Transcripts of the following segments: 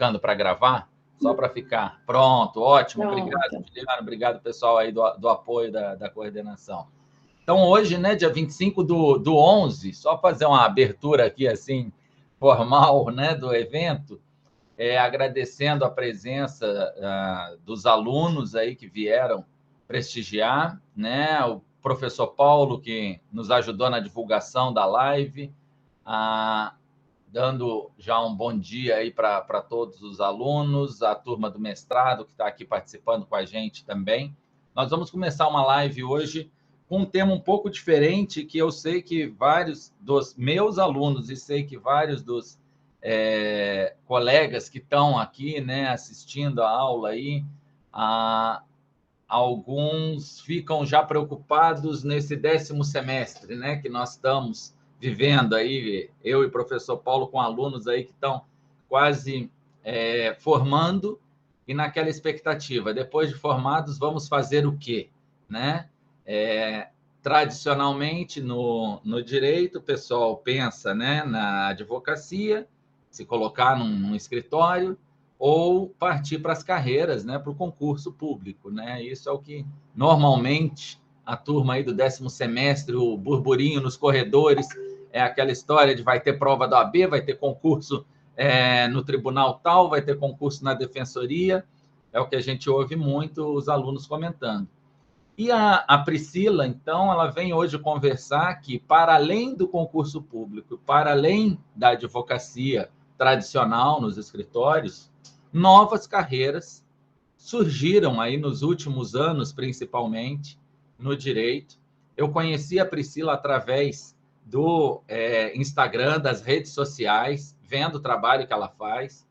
colocando para gravar, só para ficar pronto, ótimo, Pronto. Obrigado, Juliana, obrigado, pessoal, aí do apoio da coordenação. Então, hoje, né, dia 25 do 11, só fazer uma abertura aqui, assim, formal, né, do evento, agradecendo a presença dos alunos aí que vieram prestigiar, né, o professor Paulo, que nos ajudou na divulgação da live, dando já um bom dia aí para todos os alunos, a turma do mestrado que está aqui participando com a gente também. Nós vamos começar uma live hoje com um tema um pouco diferente, que eu sei que vários dos meus alunos e sei que vários dos colegas que estão aqui, né, assistindo a aula aí, alguns ficam já preocupados nesse 10º semestre, né, que nós estamos vivendo aí, eu e o professor Paulo, com alunos aí que estão quase formando e naquela expectativa. Depois de formados, vamos fazer o quê? Né? Tradicionalmente, no direito, o pessoal pensa, né, na advocacia, se colocar num escritório, ou partir para as carreiras, né, para o concurso público. Né? Isso é o que, normalmente, a turma aí do 10º semestre, o burburinho nos corredores, é aquela história de vai ter prova da OAB, vai ter concurso no tribunal tal, vai ter concurso na defensoria, é o que a gente ouve muito os alunos comentando. E a Priscila, então, ela vem hoje conversar que, para além do concurso público, para além da advocacia tradicional nos escritórios, novas carreiras surgiram aí nos últimos anos, principalmente, no direito. Eu conheci a Priscila através do Instagram, das redes sociais, vendo o trabalho que ela faz,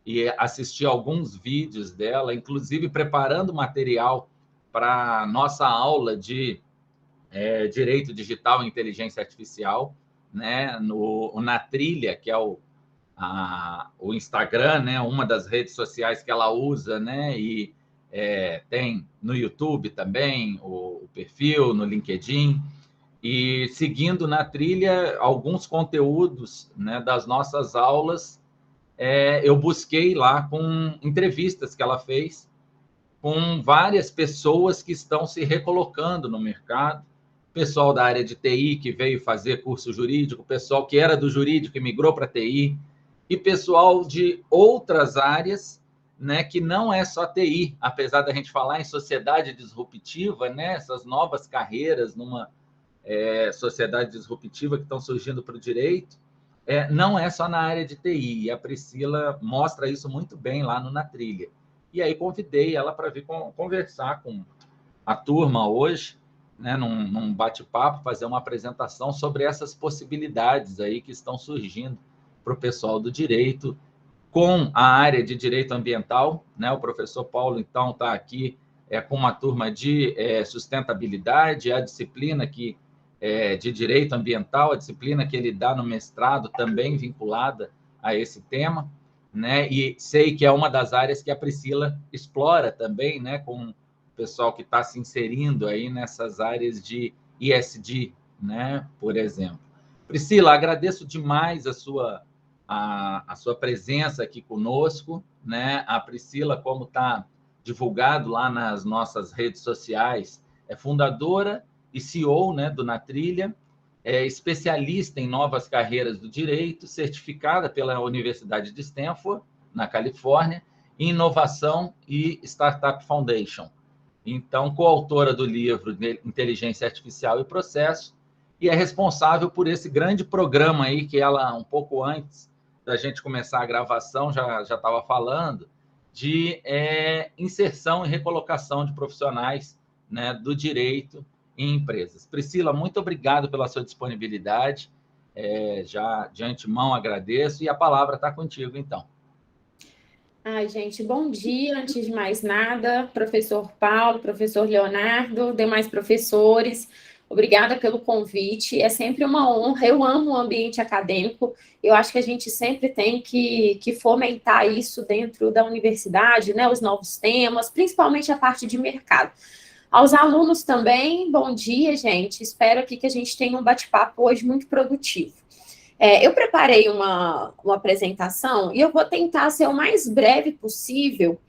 e assisti alguns vídeos dela, inclusive preparando material para a nossa aula de Direito Digital e Inteligência Artificial, né, na Trilha, que é o Instagram, né, uma das redes sociais que ela usa, né, e tem no YouTube também o perfil, no LinkedIn, e seguindo na Trilha alguns conteúdos, né, das nossas aulas, eu busquei lá com entrevistas que ela fez com várias pessoas que estão se recolocando no mercado, pessoal da área de TI que veio fazer curso jurídico, pessoal que era do jurídico e migrou para TI, e pessoal de outras áreas, né, que não é só TI, apesar da gente falar em sociedade disruptiva, né, essas novas carreiras numa sociedade disruptiva que estão surgindo para o direito, não é só na área de TI, e a Priscila mostra isso muito bem lá no Na Trilha. E aí convidei ela para vir conversar com a turma hoje, né, num bate-papo, fazer uma apresentação sobre essas possibilidades aí que estão surgindo para o pessoal do direito, com a área de direito ambiental, né? O professor Paulo, então, está aqui com uma turma de sustentabilidade, a disciplina de direito ambiental, a disciplina que ele dá no mestrado, também vinculada a esse tema, né? E sei que é uma das áreas que a Priscila explora também, né, com o pessoal que está se inserindo aí nessas áreas de ESG, né, por exemplo. Priscila, agradeço demais a sua presença aqui conosco, né? A Priscila, como está divulgado lá nas nossas redes sociais, é fundadora e CEO, né, do Na Trilha, é especialista em novas carreiras do direito, certificada pela Universidade de Stanford, na Califórnia, em Inovação e Startup Foundation. Então, coautora do livro Inteligência Artificial e Processo, e é responsável por esse grande programa aí que ela, um pouco antes da gente começar a gravação, já estava falando, de inserção e recolocação de profissionais, né, do direito em empresas. Priscila, muito obrigado pela sua disponibilidade. Já de antemão agradeço, e a palavra está contigo, então. Ai, gente, bom dia, antes de mais nada, professor Paulo, professor Leonardo, demais professores, obrigada pelo convite, é sempre uma honra, eu amo o ambiente acadêmico, eu acho que a gente sempre tem que fomentar isso dentro da universidade, né, os novos temas, principalmente a parte de mercado. Aos alunos também, bom dia, gente, espero aqui que a gente tenha um bate-papo hoje muito produtivo. Eu preparei uma apresentação e eu vou tentar ser o mais breve possível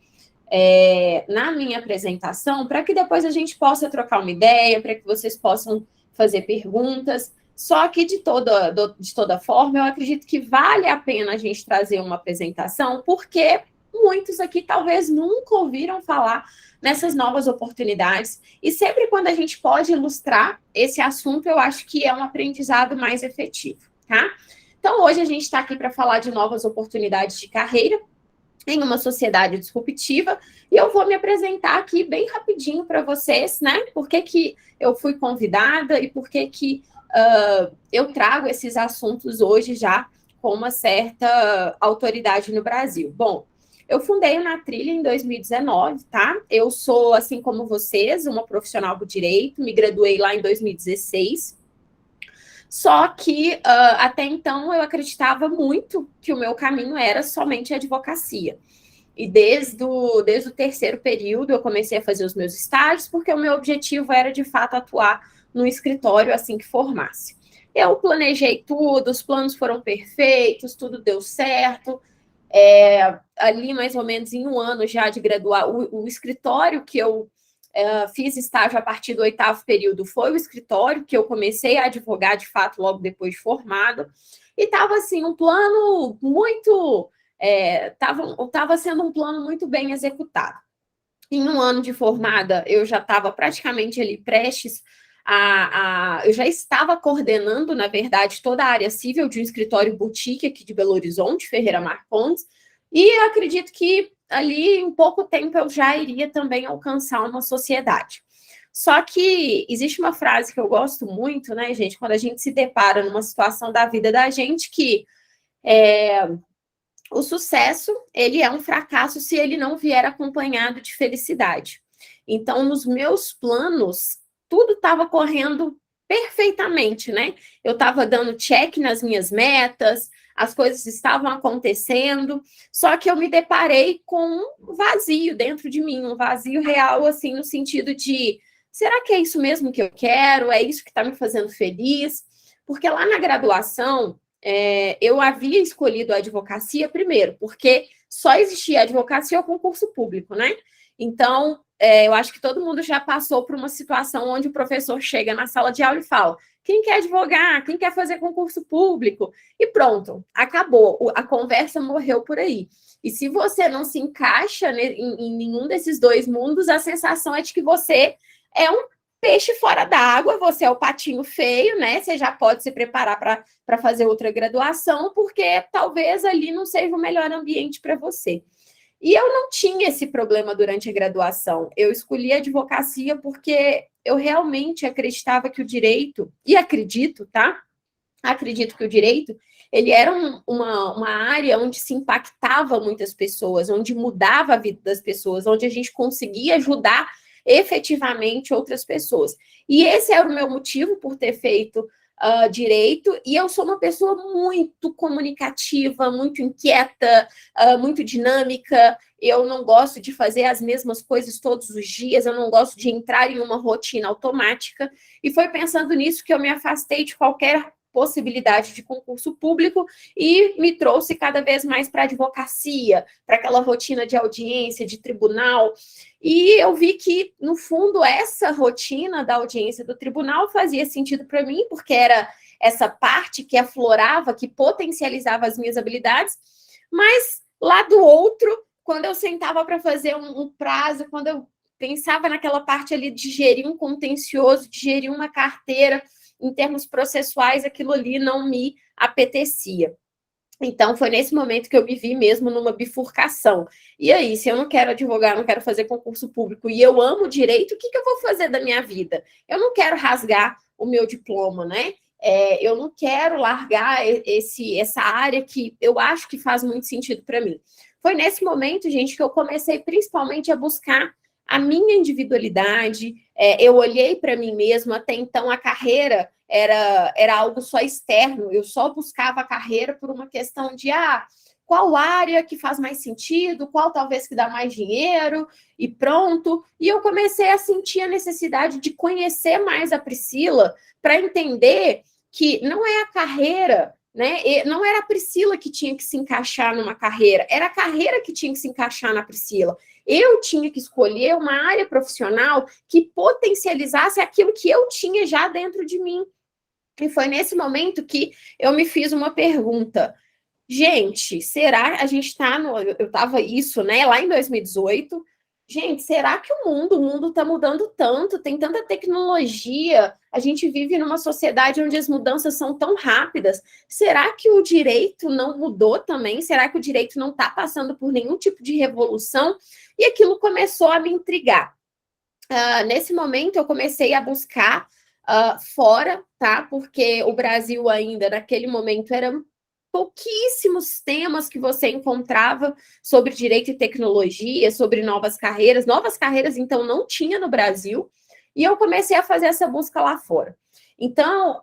na minha apresentação, para que depois a gente possa trocar uma ideia, para que vocês possam fazer perguntas. Só que, de toda forma, eu acredito que vale a pena a gente trazer uma apresentação, porque muitos aqui talvez nunca ouviram falar nessas novas oportunidades. E sempre quando a gente pode ilustrar esse assunto, eu acho que é um aprendizado mais efetivo, tá? Então, hoje a gente está aqui para falar de novas oportunidades de carreira em uma sociedade disruptiva, e eu vou me apresentar aqui bem rapidinho para vocês, né? Por que eu fui convidada e por que eu trago esses assuntos hoje já com uma certa autoridade no Brasil. Bom, eu fundei o Na Trilha em 2019, tá? Eu sou, assim como vocês, uma profissional do direito, me graduei lá em 2016. Só que, até então, eu acreditava muito que o meu caminho era somente a advocacia. E desde o terceiro período, eu comecei a fazer os meus estágios, porque o meu objetivo era, de fato, atuar no escritório assim que formasse. Eu planejei tudo, os planos foram perfeitos, tudo deu certo. Ali, mais ou menos em um ano já de graduar, o escritório que eu fiz estágio a partir do 8º período foi o escritório que eu comecei a advogar, de fato, logo depois de formado. E estava, assim, um plano muito... Estava sendo um plano muito bem executado. Em um ano de formada, eu já estava praticamente ali prestes eu já estava coordenando, na verdade, toda a área civil de um escritório boutique aqui de Belo Horizonte, Ferreira Marcondes, e eu acredito que ali, em pouco tempo, eu já iria também alcançar uma sociedade. Só que existe uma frase que eu gosto muito, né, gente, quando a gente se depara numa situação da vida da gente que o sucesso, ele é um fracasso se ele não vier acompanhado de felicidade. Então, nos meus planos, tudo estava correndo perfeitamente, né? Eu estava dando check nas minhas metas, as coisas estavam acontecendo, só que eu me deparei com um vazio dentro de mim, um vazio real, assim, no sentido de, será que é isso mesmo que eu quero? É isso que está me fazendo feliz? Porque lá na graduação, eu havia escolhido a advocacia primeiro, porque só existia advocacia ou concurso público, né? Então, eu acho que todo mundo já passou por uma situação onde o professor chega na sala de aula e fala: quem quer advogar? Quem quer fazer concurso público? E pronto, acabou. A conversa morreu por aí. E se você não se encaixa em nenhum desses dois mundos, a sensação é de que você é um peixe fora d'água, você é o patinho feio, né? Você já pode se preparar para fazer outra graduação, porque talvez ali não seja o melhor ambiente para você. E eu não tinha esse problema durante a graduação. Eu escolhi a advocacia porque eu realmente acreditava que o direito, e acredito, tá? Acredito que o direito, ele era uma área onde se impactava muitas pessoas, onde mudava a vida das pessoas, onde a gente conseguia ajudar efetivamente outras pessoas. E esse era o meu motivo por ter feito direito, e eu sou uma pessoa muito comunicativa, muito inquieta, muito dinâmica. Eu não gosto de fazer as mesmas coisas todos os dias, eu não gosto de entrar em uma rotina automática, e foi pensando nisso que eu me afastei de qualquer possibilidade de concurso público e me trouxe cada vez mais para a advocacia, para aquela rotina de audiência, de tribunal. E eu vi que, no fundo, essa rotina da audiência do tribunal fazia sentido para mim, porque era essa parte que aflorava, que potencializava as minhas habilidades, mas lá do outro, quando eu sentava para fazer um prazo, quando eu pensava naquela parte ali de gerir um contencioso, de gerir uma carteira, em termos processuais, aquilo ali não me apetecia. Então, foi nesse momento que eu me vi mesmo numa bifurcação. E aí, se eu não quero advogar, não quero fazer concurso público e eu amo direito, o que eu vou fazer da minha vida? Eu não quero rasgar o meu diploma, né? Eu não quero largar essa área que eu acho que faz muito sentido para mim. Foi nesse momento, gente, que eu comecei principalmente a buscar a minha individualidade. Eu olhei para mim mesma, até então a carreira era algo só externo, eu só buscava a carreira por uma questão de qual área que faz mais sentido, qual talvez que dá mais dinheiro, e pronto. E eu comecei a sentir a necessidade de conhecer mais a Priscila para entender que não é a carreira né? E não era a Priscila que tinha que se encaixar numa carreira, era a carreira que tinha que se encaixar na Priscila. Eu tinha que escolher uma área profissional que potencializasse aquilo que eu tinha já dentro de mim. E foi nesse momento que eu me fiz uma pergunta. Gente, será a gente está no. Eu estava isso, né, lá em 2018. Gente, será que o mundo está mudando tanto, tem tanta tecnologia, a gente vive numa sociedade onde as mudanças são tão rápidas. Será que o direito não mudou também? Será que o direito não está passando por nenhum tipo de revolução? E aquilo começou a me intrigar. Nesse momento, eu comecei a buscar fora, tá? Porque o Brasil ainda, naquele momento, era pouquíssimos temas que você encontrava sobre direito e tecnologia, sobre novas carreiras. Novas carreiras, então, não tinha no Brasil. E eu comecei a fazer essa busca lá fora. Então,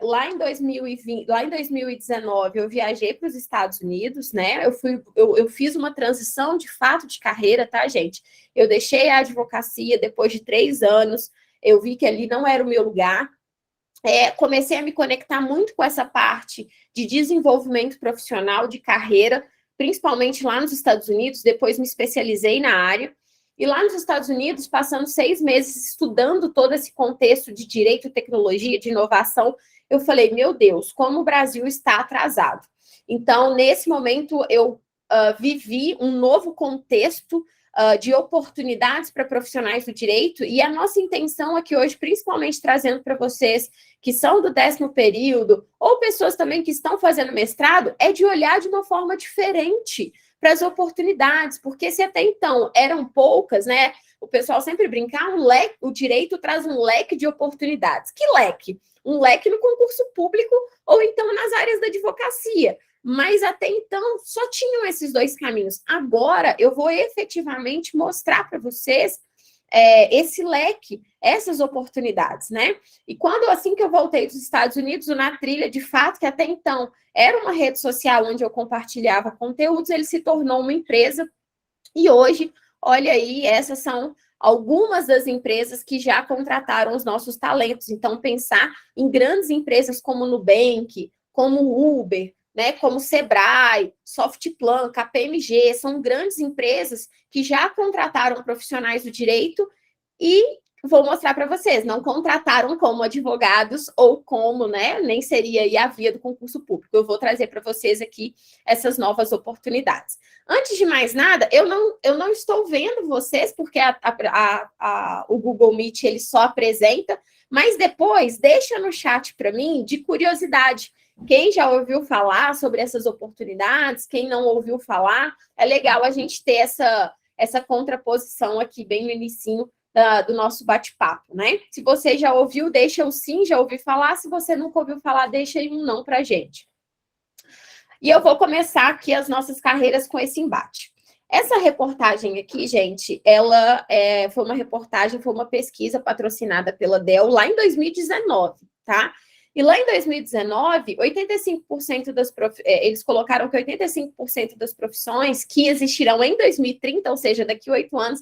lá em 2019, eu viajei para os Estados Unidos, né? Eu fiz uma transição de fato de carreira, tá, gente? Eu deixei a advocacia depois de 3 anos, eu vi que ali não era o meu lugar. Comecei a me conectar muito com essa parte de desenvolvimento profissional, de carreira, principalmente lá nos Estados Unidos. Depois me especializei na área. E lá nos Estados Unidos, passando 6 meses estudando todo esse contexto de direito, tecnologia, de inovação, eu falei, meu Deus, como o Brasil está atrasado. Então, nesse momento, eu vivi um novo contexto de oportunidades para profissionais do direito, e a nossa intenção aqui hoje, principalmente trazendo para vocês que são do 10º período, ou pessoas também que estão fazendo mestrado, é de olhar de uma forma diferente para as oportunidades, porque se até então eram poucas, né? O pessoal sempre brinca, o direito traz um leque de oportunidades. Que leque? Um leque no concurso público ou então nas áreas da advocacia. Mas até então só tinham esses 2 caminhos. Agora eu vou efetivamente mostrar para vocês esse leque, essas oportunidades, né? E assim que eu voltei dos Estados Unidos, o Na Trilha, de fato, que até então era uma rede social onde eu compartilhava conteúdos, ele se tornou uma empresa. E hoje, olha aí, essas são algumas das empresas que já contrataram os nossos talentos. Então, pensar em grandes empresas como Nubank, como Uber, né, como Sebrae, Softplan, KPMG, são grandes empresas que já contrataram profissionais do direito e vou mostrar para vocês, não contrataram como advogados ou como, né, nem seria aí a via do concurso público. Eu vou trazer para vocês aqui essas novas oportunidades. Antes de mais nada, eu não estou vendo vocês, porque o Google Meet ele só apresenta, mas depois deixa no chat para mim de curiosidade. Quem já ouviu falar sobre essas oportunidades, quem não ouviu falar, é legal a gente ter essa contraposição aqui bem no inicinho do nosso bate-papo, né? Se você já ouviu, deixa o sim, já ouvi falar. Se você nunca ouviu falar, deixa aí um não para a gente. E eu vou começar aqui as nossas carreiras com esse embate. Essa reportagem aqui, gente, ela foi uma pesquisa patrocinada pela Dell lá em 2019, tá? E lá em 2019, 85% eles colocaram que 85% das profissões que existirão em 2030, ou seja, daqui a 8 anos,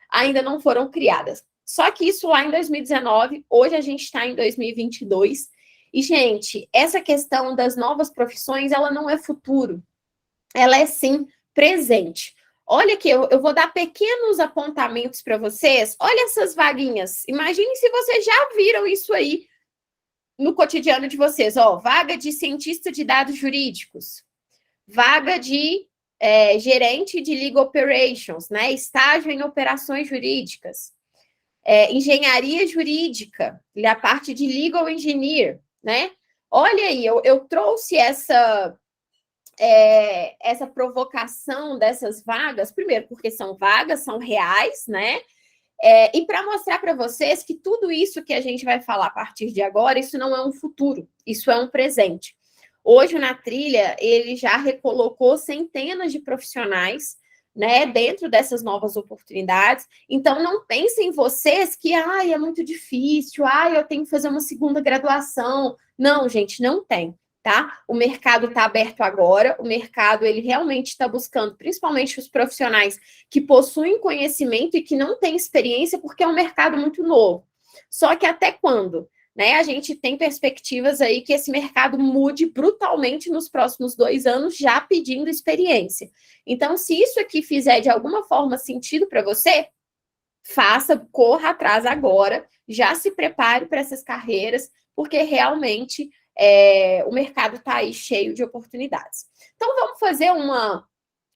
ainda não foram criadas. Só que isso lá em 2019, hoje a gente está em 2022. E, gente, essa questão das novas profissões, ela não é futuro. Ela é, sim, presente. Olha aqui, eu vou dar pequenos apontamentos para vocês. Olha essas vaguinhas. Imagine se vocês já viram isso aí no cotidiano de vocês. Ó, vaga de cientista de dados jurídicos. Vaga de gerente de Legal Operations, né? Estágio em operações jurídicas. Engenharia jurídica, a parte de Legal Engineer, né? Olha aí, eu trouxe essa provocação dessas vagas, primeiro porque são vagas, são reais, né? E para mostrar para vocês que tudo isso que a gente vai falar a partir de agora, isso não é um futuro, isso é um presente. Hoje, o Na Trilha, ele já recolocou centenas de profissionais, né, dentro dessas novas oportunidades. Então, não pensem vocês que, é muito difícil, eu tenho que fazer uma segunda graduação. Não, gente, não tem, tá? O mercado está aberto agora, o mercado, ele realmente está buscando, principalmente os profissionais que possuem conhecimento e que não têm experiência, porque é um mercado muito novo. Só que até quando? né, a gente tem perspectivas aí que esse mercado mude brutalmente nos próximos 2 anos, já pedindo experiência. Então, se isso aqui fizer de alguma forma sentido para você, faça, corra atrás agora, já se prepare para essas carreiras, porque realmente o mercado está aí cheio de oportunidades. Então, vamos fazer uma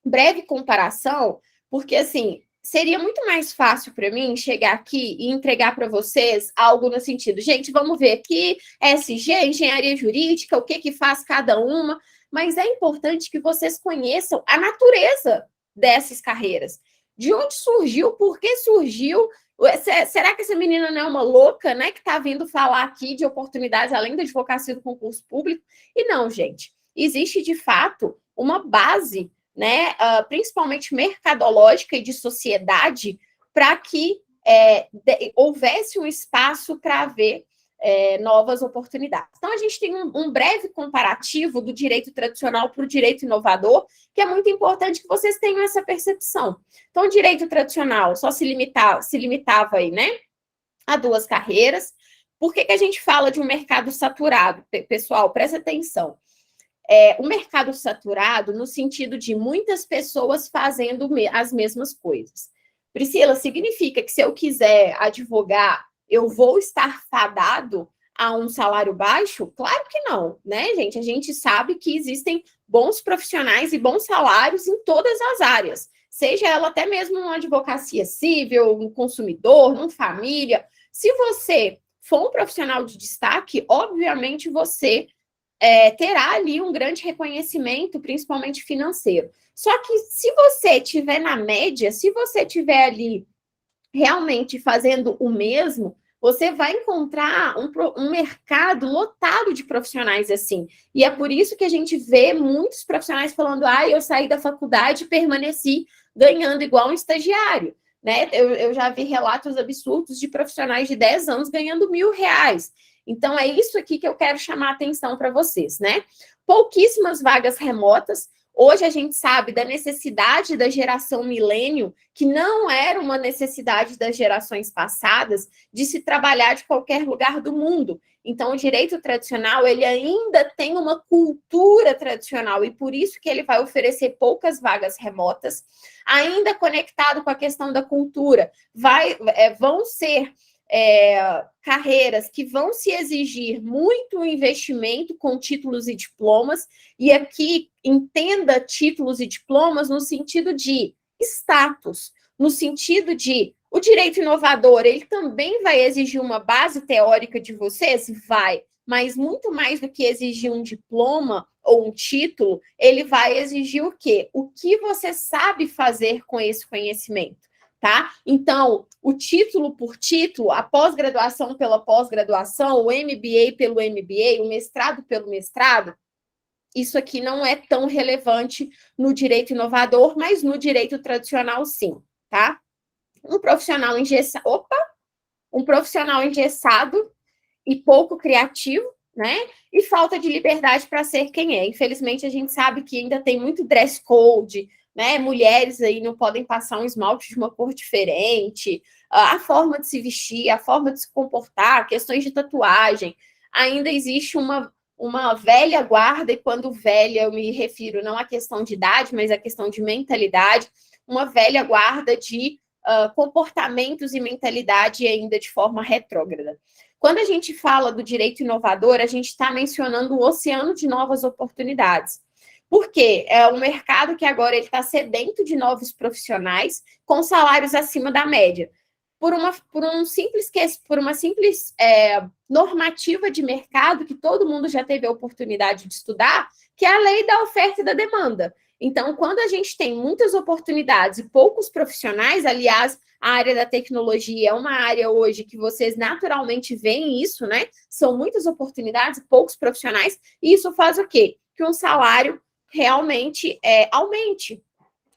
breve comparação, porque, assim, seria muito mais fácil para mim chegar aqui e entregar para vocês algo no sentido, gente, vamos ver aqui, ESG, engenharia jurídica, o que que faz cada uma, mas é importante que vocês conheçam a natureza dessas carreiras. De onde surgiu, por que surgiu, será que essa menina não é uma louca, né, que está vindo falar aqui de oportunidades além da advocacia do concurso público? E não, gente, existe de fato uma base, né, principalmente mercadológica e de sociedade, para que houvesse um espaço para haver novas oportunidades. Então, a gente tem um breve comparativo do direito tradicional para o direito inovador, que é muito importante que vocês tenham essa percepção. Então, o direito tradicional só se limitava aí, né, a 2 carreiras. Por que a gente fala de um mercado saturado? Pessoal, presta atenção. O mercado saturado no sentido de muitas pessoas fazendo as mesmas coisas. Priscila, significa que se eu quiser advogar, eu vou estar fadado a um salário baixo? Claro que não, né, gente? A gente sabe que existem bons profissionais e bons salários em todas as áreas, seja ela até mesmo uma advocacia civil, um consumidor, uma família. Se você for um profissional de destaque, obviamente você terá ali um grande reconhecimento, principalmente financeiro. Só que se você estiver na média, se você estiver ali realmente fazendo o mesmo, você vai encontrar um mercado lotado de profissionais assim. E é por isso que a gente vê muitos profissionais falando, eu saí da faculdade e permaneci ganhando igual um estagiário. Né? Eu já vi relatos absurdos de profissionais de 10 anos ganhando R$1.000. Então, é isso aqui que eu quero chamar a atenção para vocês, né? Pouquíssimas vagas remotas. Hoje a gente sabe da necessidade da geração milênio, que não era uma necessidade das gerações passadas, de se trabalhar de qualquer lugar do mundo. Então, o direito tradicional, ele ainda tem uma cultura tradicional, e por isso que ele vai oferecer poucas vagas remotas, ainda conectado com a questão da cultura. Vão ser carreiras que vão se exigir muito investimento com títulos e diplomas, e aqui entenda títulos e diplomas no sentido de status, no sentido de o direito inovador, ele também vai exigir uma base teórica de vocês? Vai, mas muito mais do que exigir um diploma ou um título, ele vai exigir o quê? O que você sabe fazer com esse conhecimento. Tá? Então, o título por título, a pós-graduação pela pós-graduação, o MBA pelo MBA, o mestrado pelo mestrado, isso aqui não é tão relevante no direito inovador, mas no direito tradicional, sim, tá? Um profissional engessado e pouco criativo, né? E falta de liberdade para ser quem é. Infelizmente, a gente sabe que ainda tem muito dress code, né? Mulheres aí não podem passar um esmalte de uma cor diferente, a forma de se vestir, a forma de se comportar, questões de tatuagem. Ainda existe uma velha guarda, e quando velha eu me refiro não à questão de idade, mas à questão de mentalidade, uma velha guarda de comportamentos e mentalidade ainda de forma retrógrada. Quando a gente fala do direito inovador, a gente está mencionando um oceano de novas oportunidades. Por quê? É um mercado que agora ele está sedento de novos profissionais com salários acima da média. Por uma simples normativa de mercado que todo mundo já teve a oportunidade de estudar, que é a lei da oferta e da demanda. Então, quando a gente tem muitas oportunidades e poucos profissionais, aliás, a área da tecnologia é uma área hoje que vocês naturalmente veem isso, né? São muitas oportunidades e poucos profissionais, e isso faz o quê? Que um salário realmente aumente.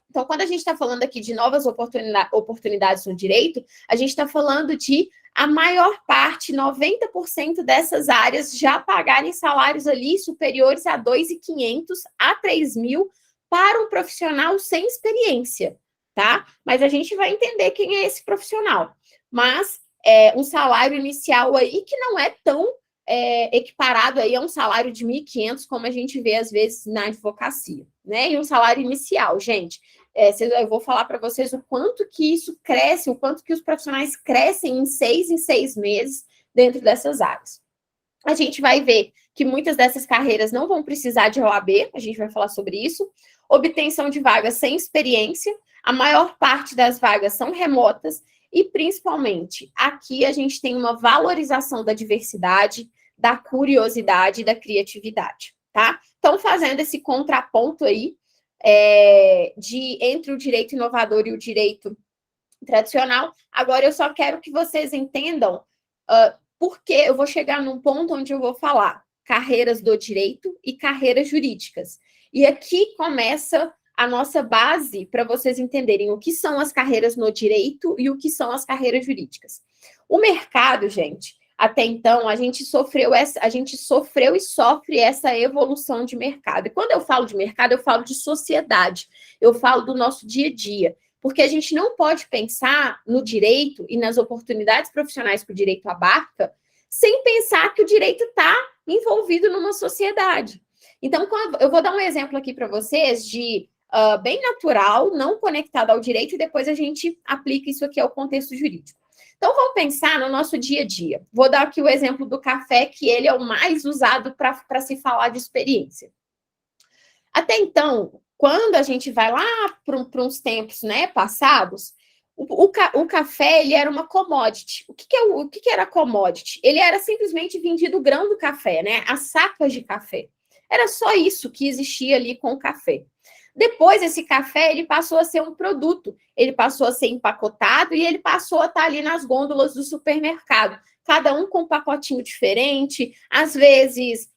Então, quando a gente está falando aqui de novas oportunidades no direito, a gente está falando de a maior parte, 90% dessas áreas já pagarem salários ali superiores a 2.500 a 3.000 para um profissional sem experiência, tá? Mas a gente vai entender quem é esse profissional. Mas um salário inicial aí que não é tão equiparado aí a um salário de 1.500, como a gente vê às vezes na advocacia, né? E um salário inicial, gente, eu vou falar para vocês o quanto que isso cresce, o quanto que os profissionais crescem em 6 meses dentro dessas áreas. A gente vai ver que muitas dessas carreiras não vão precisar de OAB, a gente vai falar sobre isso. Obtenção de vagas sem experiência, a maior parte das vagas são remotas e, principalmente, aqui a gente tem uma valorização da diversidade, da curiosidade e da criatividade, tá? Então, fazendo esse contraponto aí entre o direito inovador e o direito tradicional, agora eu só quero que vocês entendam porque eu vou chegar num ponto onde eu vou falar carreiras do direito e carreiras jurídicas. E aqui começa a nossa base para vocês entenderem o que são as carreiras no direito e o que são as carreiras jurídicas. O mercado, gente, até então, a gente sofreu e sofre essa evolução de mercado. E quando eu falo de mercado, eu falo de sociedade, eu falo do nosso dia a dia. Porque a gente não pode pensar no direito e nas oportunidades profissionais que o direito abarca sem pensar que o direito está envolvido numa sociedade. Então, eu vou dar um exemplo aqui para vocês de bem natural, não conectado ao direito, e depois a gente aplica isso aqui ao contexto jurídico. Então, vamos pensar no nosso dia a dia. Vou dar aqui o exemplo do café, que ele é o mais usado para se falar de experiência. Até então, quando a gente vai lá para uns tempos, né, passados, o café ele era uma commodity. O que era commodity? Ele era simplesmente vendido o grão do café, né? As sacas de café. Era só isso que existia ali com o café. Depois, esse café ele passou a ser um produto, ele passou a ser empacotado e ele passou a estar ali nas gôndolas do supermercado. Cada um com um pacotinho diferente, às vezes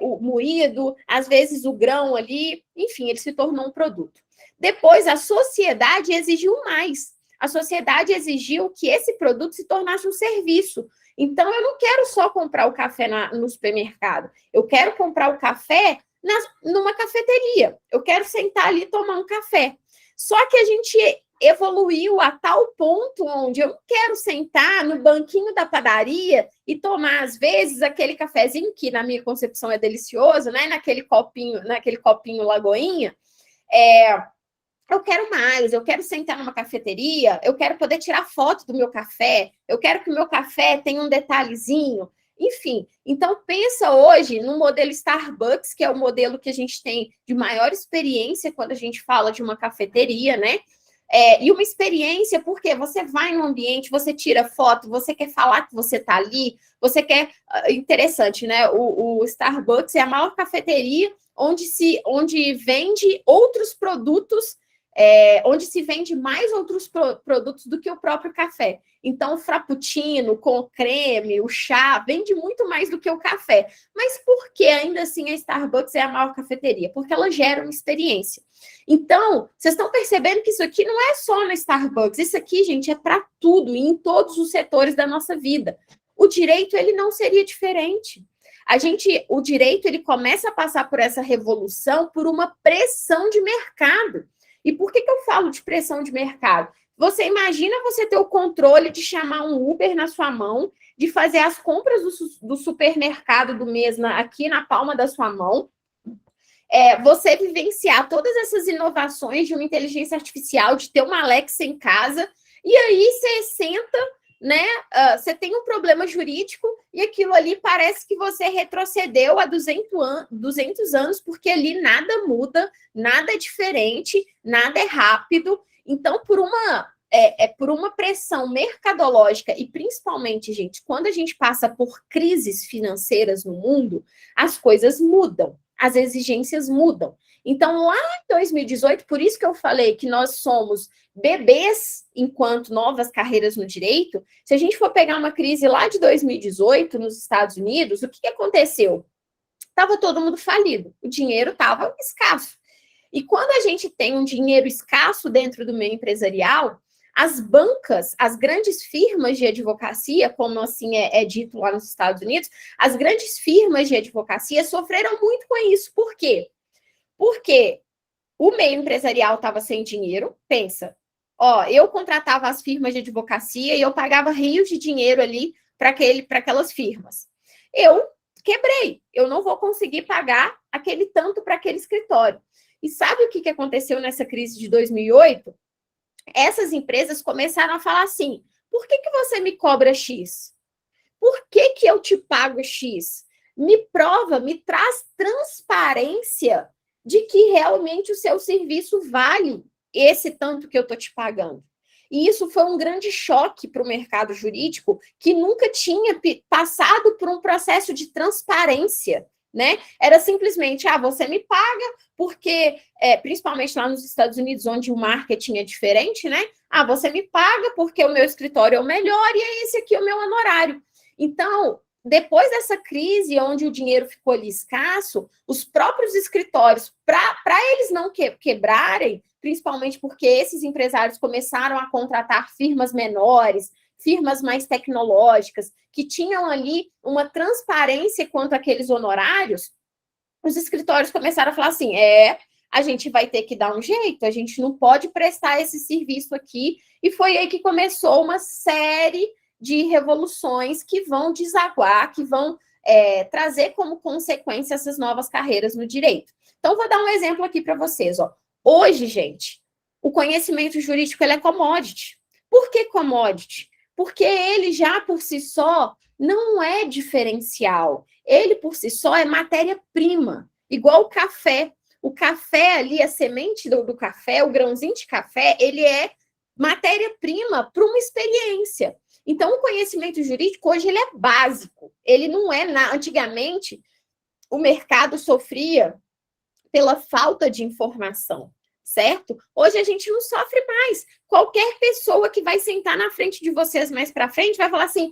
o moído, às vezes o grão ali, enfim, ele se tornou um produto. Depois, a sociedade exigiu mais. A sociedade exigiu que esse produto se tornasse um serviço. Então, eu não quero só comprar o café no supermercado, eu quero comprar o café numa cafeteria. Eu quero sentar ali e tomar um café. Só que a gente evoluiu a tal ponto onde eu quero sentar no banquinho da padaria e tomar, às vezes, aquele cafezinho que, na minha concepção, é delicioso, né? Naquele copinho Lagoinha. Eu quero mais, eu quero sentar numa cafeteria, eu quero poder tirar foto do meu café, eu quero que o meu café tenha um detalhezinho. Enfim, então pensa hoje no modelo Starbucks, que é o modelo que a gente tem de maior experiência quando a gente fala de uma cafeteria, né? E uma experiência, porque você vai no ambiente, você tira foto, você quer falar que você está ali, você quer... Interessante, né? O Starbucks é a maior cafeteria onde vende outros produtos, onde se vende mais outros produtos do que o próprio café. Então, o frappuccino com creme, o chá, vende muito mais do que o café. Mas por que ainda assim a Starbucks é a maior cafeteria? Porque ela gera uma experiência. Então, vocês estão percebendo que isso aqui não é só na Starbucks. Isso aqui, gente, é para tudo e em todos os setores da nossa vida. O direito, ele não seria diferente. O direito, ele começa a passar por essa revolução por uma pressão de mercado. E por que eu falo de pressão de mercado? Você imagina você ter o controle de chamar um Uber na sua mão, de fazer as compras do supermercado do mês aqui na palma da sua mão, você vivenciar todas essas inovações de uma inteligência artificial, de ter uma Alexa em casa, e aí você senta, né? Você tem um problema jurídico e aquilo ali parece que você retrocedeu há 200 anos, porque ali nada muda, nada é diferente, nada é rápido. Então, por uma pressão mercadológica e principalmente, gente, quando a gente passa por crises financeiras no mundo, as coisas mudam, as exigências mudam. Então, lá em 2018, por isso que eu falei que nós somos bebês enquanto novas carreiras no direito, se a gente for pegar uma crise lá de 2018 nos Estados Unidos, o que aconteceu? Estava todo mundo falido, o dinheiro estava escasso. E quando a gente tem um dinheiro escasso dentro do meio empresarial, as bancas, as grandes firmas de advocacia, como assim é dito lá nos Estados Unidos, as grandes firmas de advocacia sofreram muito com isso. Por quê? Porque o meio empresarial estava sem dinheiro, pensa, Ó, eu contratava as firmas de advocacia e eu pagava rios de dinheiro ali para aquelas firmas. Eu quebrei, eu não vou conseguir pagar aquele tanto para aquele escritório. E sabe o que aconteceu nessa crise de 2008? Essas empresas começaram a falar assim, por que você me cobra X? Por que eu te pago X? Me prova, me traz transparência de que realmente o seu serviço vale esse tanto que eu estou te pagando. E isso foi um grande choque para o mercado jurídico, que nunca tinha passado por um processo de transparência, né? Era simplesmente, você me paga, porque, principalmente lá nos Estados Unidos, onde o marketing é diferente, né? Você me paga porque o meu escritório é o melhor e é esse aqui o meu honorário. Então, depois dessa crise, onde o dinheiro ficou ali escasso, os próprios escritórios, para eles não quebrarem, principalmente porque esses empresários começaram a contratar firmas menores, firmas mais tecnológicas, que tinham ali uma transparência quanto àqueles honorários, os escritórios começaram a falar assim, a gente vai ter que dar um jeito, a gente não pode prestar esse serviço aqui, e foi aí que começou uma série de revoluções que vão desaguar, que vão trazer como consequência essas novas carreiras no direito. Então, vou dar um exemplo aqui para vocês. Ó. Hoje, gente, o conhecimento jurídico ele é commodity. Por que commodity? Porque ele já por si só não é diferencial. Ele por si só é matéria-prima, igual o café. O café ali, a semente do café, o grãozinho de café, ele é matéria-prima para uma experiência. Então, o conhecimento jurídico hoje ele é básico. Ele não é... Antigamente, o mercado sofria pela falta de informação, certo? Hoje a gente não sofre mais. Qualquer pessoa que vai sentar na frente de vocês mais para frente vai falar assim,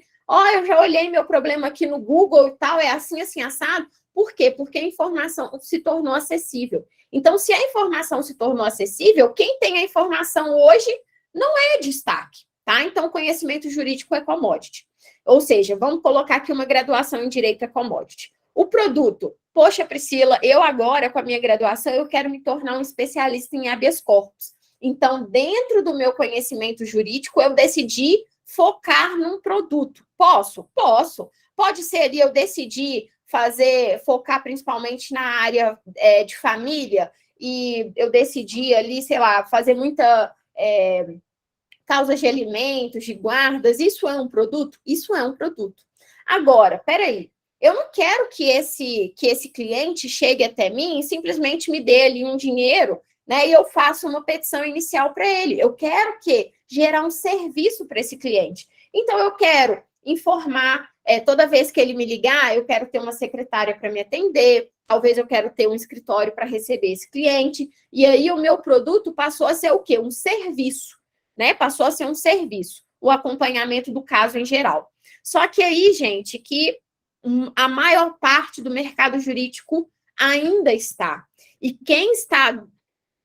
eu já olhei meu problema aqui no Google e tal, é assim, assim, assado. Por quê? Porque a informação se tornou acessível. Então, se a informação se tornou acessível, quem tem a informação hoje não é destaque, tá? Então, conhecimento jurídico é commodity. Ou seja, vamos colocar aqui uma graduação em direito é commodity. O produto, poxa, Priscila, eu agora, com a minha graduação, eu quero me tornar um especialista em habeas corpus. Então, dentro do meu conhecimento jurídico, eu decidi focar num produto. Posso? Posso. Pode ser ali, eu decidi focar principalmente na área de família, e eu decidi ali, sei lá, fazer muita causas de alimentos, de guardas. Isso é um produto? Isso é um produto. Agora, peraí, eu não quero que esse cliente chegue até mim e simplesmente me dê ali um dinheiro, né, e eu faça uma petição inicial para ele. Eu quero gerar um serviço para esse cliente. Então, eu quero informar, toda vez que ele me ligar, eu quero ter uma secretária para me atender, talvez eu quero ter um escritório para receber esse cliente, e aí o meu produto passou a ser o quê? Um serviço, né? Passou a ser um serviço, o acompanhamento do caso em geral. Só que aí, gente, que a maior parte do mercado jurídico ainda está. E quem está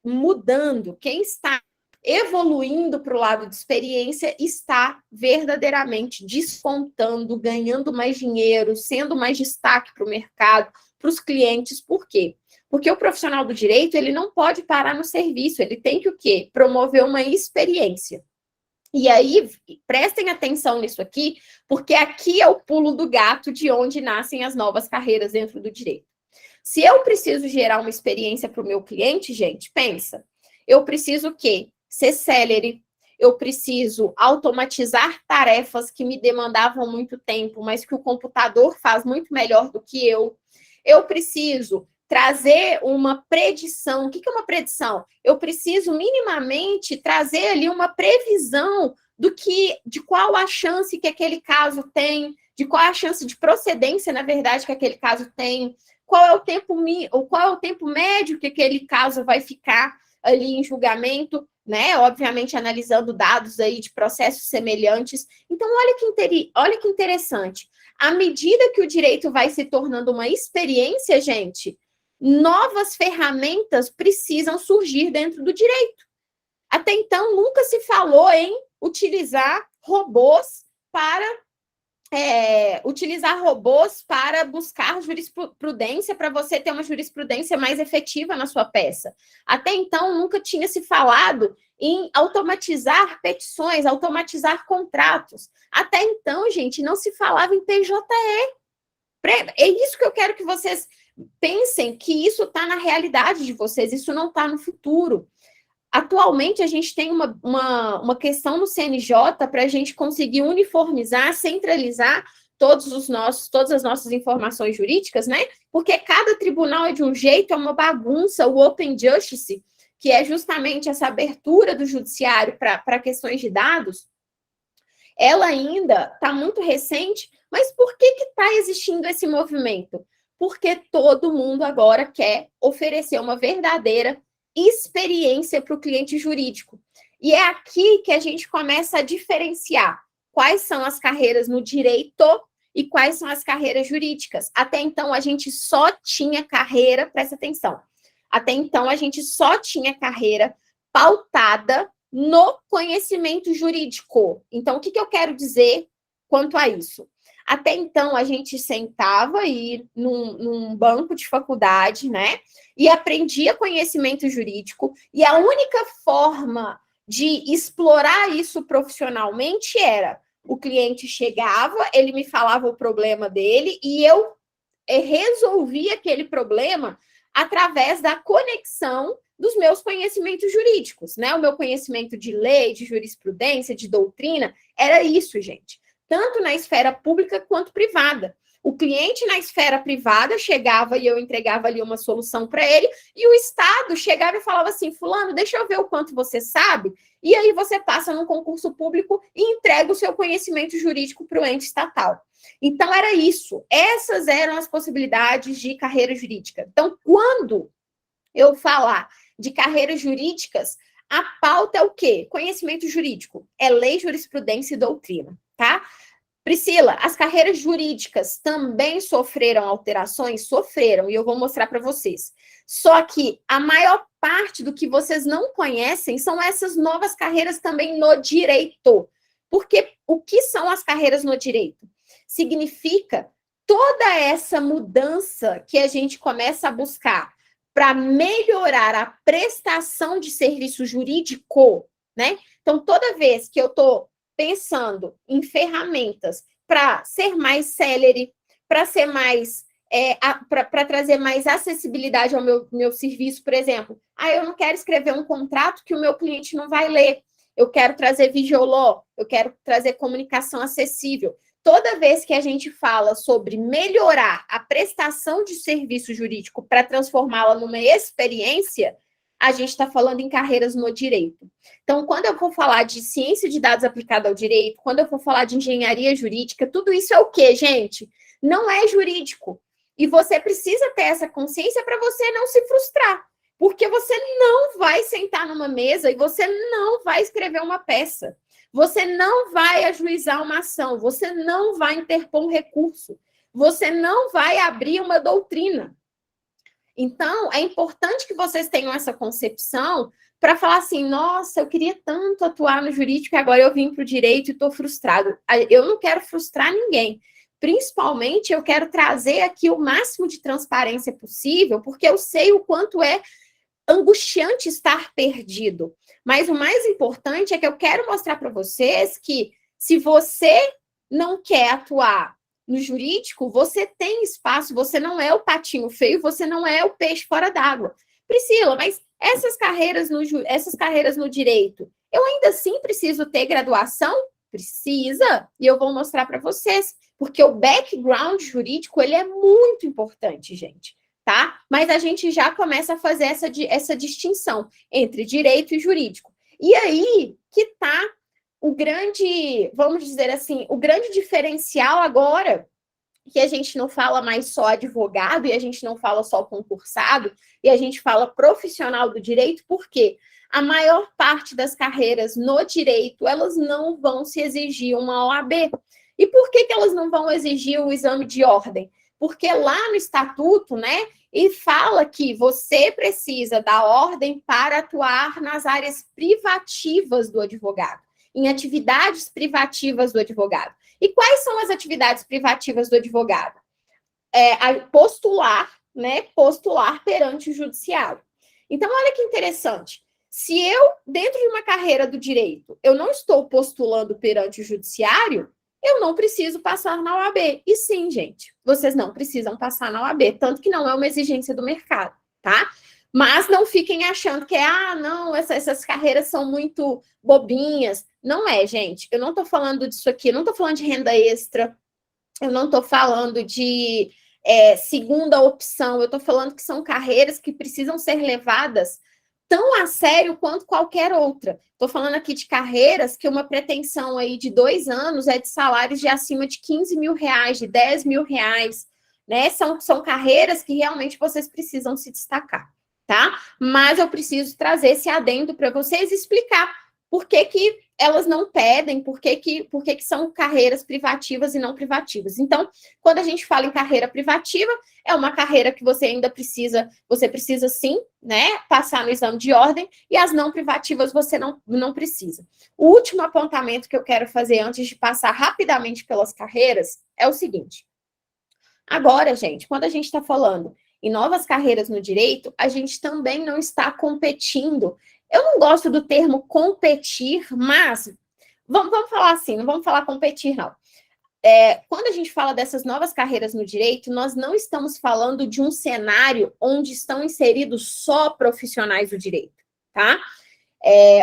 mudando, quem está evoluindo para o lado de experiência, está verdadeiramente descontando, ganhando mais dinheiro, sendo mais destaque para o mercado, para os clientes. Por quê? Porque o profissional do direito, ele não pode parar no serviço, ele tem que o quê? Promover uma experiência. E aí, prestem atenção nisso aqui, porque aqui é o pulo do gato de onde nascem as novas carreiras dentro do direito. Se eu preciso gerar uma experiência para o meu cliente, gente, pensa, eu preciso o quê? Ser célere, eu preciso automatizar tarefas que me demandavam muito tempo, mas que o computador faz muito melhor do que eu. Eu preciso trazer uma predição. O que é uma predição? Eu preciso minimamente trazer ali uma previsão de qual a chance que aquele caso tem, de qual a chance de procedência, na verdade, que aquele caso tem, qual é o tempo médio que aquele caso vai ficar ali em julgamento, né? Obviamente, analisando dados aí de processos semelhantes. Então, olha que interessante. À medida que o direito vai se tornando uma experiência, gente, novas ferramentas precisam surgir dentro do direito. Até então, nunca se falou em utilizar robôs para utilizar robôs para buscar jurisprudência, para você ter uma jurisprudência mais efetiva na sua peça. Até então, nunca tinha se falado em automatizar petições, automatizar contratos. Até então, gente, não se falava em PJE. É isso que eu quero que vocês pensem, que isso está na realidade de vocês, isso não está no futuro. Atualmente, a gente tem uma questão no CNJ para a gente conseguir uniformizar, centralizar todas as nossas informações jurídicas, né? Porque cada tribunal é de um jeito, é uma bagunça. O Open Justice, que é justamente essa abertura do judiciário para questões de dados, ela ainda está muito recente, mas por que está existindo esse movimento? Porque todo mundo agora quer oferecer uma verdadeira experiência para o cliente jurídico. E é aqui que a gente começa a diferenciar quais são as carreiras no direito e quais são as carreiras jurídicas. Até então, a gente só tinha carreira, presta atenção, até então a gente só tinha carreira pautada no conhecimento jurídico. Então, o que eu quero dizer quanto a isso? Até então, a gente sentava aí num banco de faculdade, né? E aprendia conhecimento jurídico. E a única forma de explorar isso profissionalmente era: o cliente chegava, ele me falava o problema dele e eu resolvia aquele problema através da conexão dos meus conhecimentos jurídicos, né? O meu conhecimento de lei, de jurisprudência, de doutrina, era isso, gente. Tanto na esfera pública quanto privada. O cliente na esfera privada chegava e eu entregava ali uma solução para ele, e o Estado chegava e falava assim: fulano, deixa eu ver o quanto você sabe, e aí você passa num concurso público e entrega o seu conhecimento jurídico para o ente estatal. Então, era isso. Essas eram as possibilidades de carreira jurídica. Então, quando eu falar de carreiras jurídicas, a pauta é o quê? Conhecimento jurídico. É lei, jurisprudência e doutrina, tá? Priscila, as carreiras jurídicas também sofreram alterações? Sofreram, e eu vou mostrar para vocês. Só que a maior parte do que vocês não conhecem são essas novas carreiras também no direito. Porque o que são as carreiras no direito? Significa toda essa mudança que a gente começa a buscar para melhorar a prestação de serviço jurídico, né? Então, toda vez que eu estou pensando em ferramentas para ser mais célere, para ser mais, para trazer mais acessibilidade ao meu serviço, por exemplo. Eu não quero escrever um contrato que o meu cliente não vai ler. Eu quero trazer Vigioló, eu quero trazer comunicação acessível. Toda vez que a gente fala sobre melhorar a prestação de serviço jurídico para transformá-la numa experiência, a gente está falando em carreiras no direito. Então, quando eu for falar de ciência de dados aplicada ao direito, quando eu for falar de engenharia jurídica, tudo isso é o quê, gente? Não é jurídico. E você precisa ter essa consciência para você não se frustrar. Porque você não vai sentar numa mesa e você não vai escrever uma peça. Você não vai ajuizar uma ação. Você não vai interpor um recurso. Você não vai abrir uma doutrina. Então, é importante que vocês tenham essa concepção para falar assim: nossa, eu queria tanto atuar no jurídico e agora eu vim para o direito e estou frustrado. Eu não quero frustrar ninguém. Principalmente, eu quero trazer aqui o máximo de transparência possível, porque eu sei o quanto é angustiante estar perdido. Mas o mais importante é que eu quero mostrar para vocês que, se você não quer atuar no jurídico, você tem espaço, você não é o patinho feio, você não é o peixe fora d'água. Priscila, mas essas carreiras no direito, eu ainda assim preciso ter graduação? Precisa, e eu vou mostrar para vocês, porque o background jurídico, ele é muito importante, gente, tá? Mas a gente já começa a fazer essa distinção entre direito e jurídico. E aí que tá o grande, vamos dizer assim, o grande diferencial agora, que a gente não fala mais só advogado, e a gente não fala só concursado, e a gente fala profissional do direito, porque a maior parte das carreiras no direito, elas não vão se exigir uma OAB. E por que elas não vão exigir o exame de ordem? Porque lá no estatuto, né, e fala que você precisa da ordem para atuar nas áreas privativas do advogado, em atividades privativas do advogado. E quais são as atividades privativas do advogado? Postular, né? Postular perante o judiciário. Então, olha que interessante. Se eu, dentro de uma carreira do direito, eu não estou postulando perante o judiciário, eu não preciso passar na OAB. E sim, gente, vocês não precisam passar na OAB, tanto que não é uma exigência do mercado, tá? Mas não fiquem achando que não, essas carreiras são muito bobinhas. Não é, gente. Eu não estou falando disso aqui, eu não estou falando de renda extra, eu não estou falando de segunda opção, eu estou falando que são carreiras que precisam ser levadas tão a sério quanto qualquer outra. Estou falando aqui de carreiras que uma pretensão aí de 2 anos é de salários de acima de 15 mil reais, de 10 mil reais, né? São carreiras que realmente vocês precisam se destacar, tá? Mas eu preciso trazer esse adendo para vocês e explicar por que elas não pedem, por que são carreiras privativas e não privativas. Então, quando a gente fala em carreira privativa, é uma carreira que você ainda precisa, sim, né, passar no exame de ordem, e as não privativas você não precisa. O último apontamento que eu quero fazer antes de passar rapidamente pelas carreiras é o seguinte. Agora, gente, quando a gente está falando em novas carreiras no direito, a gente também não está competindo. Eu não gosto do termo competir, mas vamos falar assim, não vamos falar competir, não. Quando a gente fala dessas novas carreiras no direito, nós não estamos falando de um cenário onde estão inseridos só profissionais do direito, tá?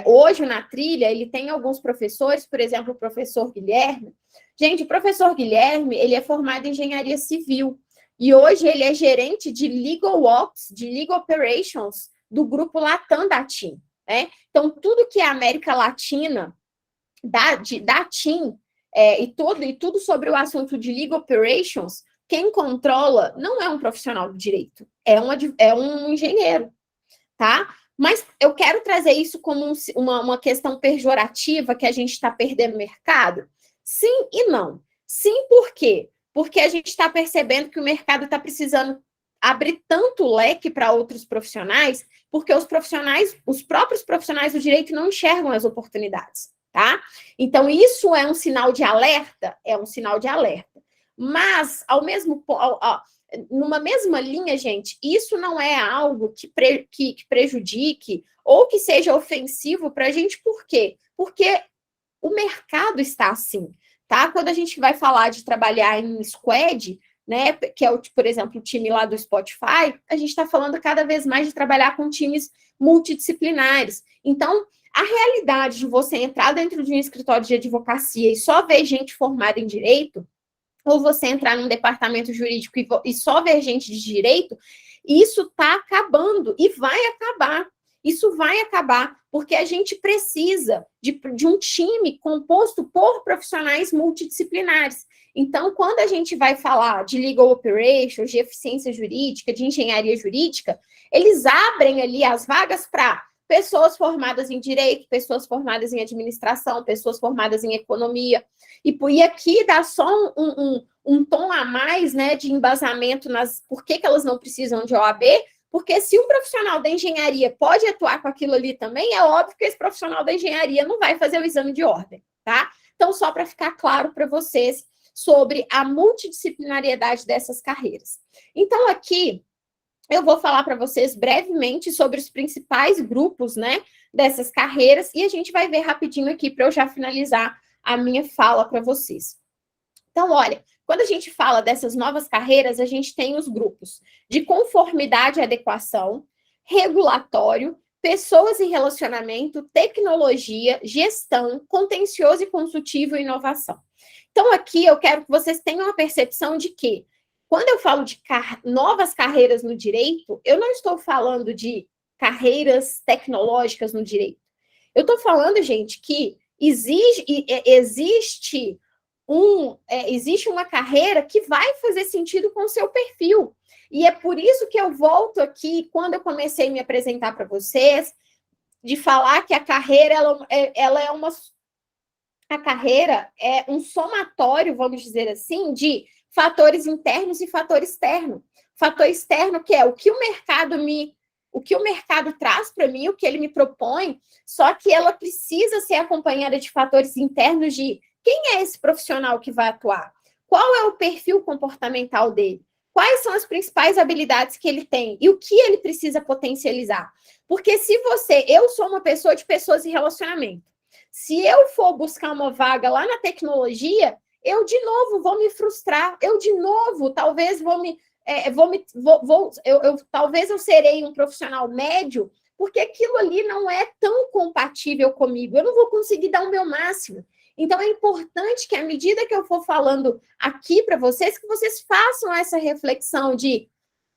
Hoje, na trilha, ele tem alguns professores, por exemplo, o professor Guilherme. Gente, o professor Guilherme, ele é formado em engenharia civil, e hoje ele é gerente de Legal Ops, de Legal Operations, do grupo Latam da TIM, né? Então, tudo que é América Latina, da TIM, e tudo sobre o assunto de Legal Operations, quem controla não é um profissional do direito, é um engenheiro, tá? Mas eu quero trazer isso como uma questão pejorativa, que a gente está perdendo mercado? Sim e não. Sim, por quê? Porque a gente está percebendo que o mercado está precisando abrir tanto leque para outros profissionais, porque os próprios profissionais do direito não enxergam as oportunidades, tá? Então, isso é um sinal de alerta? É um sinal de alerta. Mas, numa mesma linha, gente, isso não é algo que prejudique ou que seja ofensivo para a gente. Por quê? Porque o mercado está assim, tá? Quando a gente vai falar de trabalhar em squad, né, que é, por exemplo, o time lá do Spotify, a gente está falando cada vez mais de trabalhar com times multidisciplinares. Então, a realidade de você entrar dentro de um escritório de advocacia e só ver gente formada em direito, ou você entrar num departamento jurídico e só ver gente de direito, isso está acabando e vai acabar. Isso vai acabar, porque a gente precisa de um time composto por profissionais multidisciplinares. Então, quando a gente vai falar de legal operations, de eficiência jurídica, de engenharia jurídica, eles abrem ali as vagas para pessoas formadas em direito, pessoas formadas em administração, pessoas formadas em economia. E aqui dá só um tom a mais, né, de embasamento por que elas não precisam de OAB, porque se um profissional da engenharia pode atuar com aquilo ali também, é óbvio que esse profissional da engenharia não vai fazer o exame de ordem, tá? Então, só para ficar claro para vocês sobre a multidisciplinariedade dessas carreiras. Então, aqui, eu vou falar para vocês brevemente sobre os principais grupos, né, dessas carreiras, e a gente vai ver rapidinho aqui para eu já finalizar a minha fala para vocês. Então, olha, quando a gente fala dessas novas carreiras, a gente tem os grupos de conformidade e adequação, regulatório, pessoas e relacionamento, tecnologia, gestão, contencioso e consultivo e inovação. Então, aqui eu quero que vocês tenham a percepção de que, quando eu falo de novas carreiras no direito, eu não estou falando de carreiras tecnológicas no direito. Eu estou falando, gente, que existe uma carreira que vai fazer sentido com o seu perfil. E é por isso que eu volto aqui, quando eu comecei a me apresentar para vocês, de falar que a carreira a carreira é um somatório, vamos dizer assim, de fatores internos e fator externo. Fator externo, que é o que o mercado traz para mim, o que ele me propõe, só que ela precisa ser acompanhada de fatores internos de Quem é esse profissional que vai atuar? Qual é o perfil comportamental dele? Quais são as principais habilidades que ele tem? E o que ele precisa potencializar? Porque eu sou uma pessoa de pessoas e relacionamento. Se eu for buscar uma vaga lá na tecnologia, eu de novo vou me frustrar. Eu de novo, talvez talvez eu serei um profissional médio, porque aquilo ali não é tão compatível comigo. Eu não vou conseguir dar o meu máximo. Então, é importante que, à medida que eu for falando aqui para vocês, que vocês façam essa reflexão de,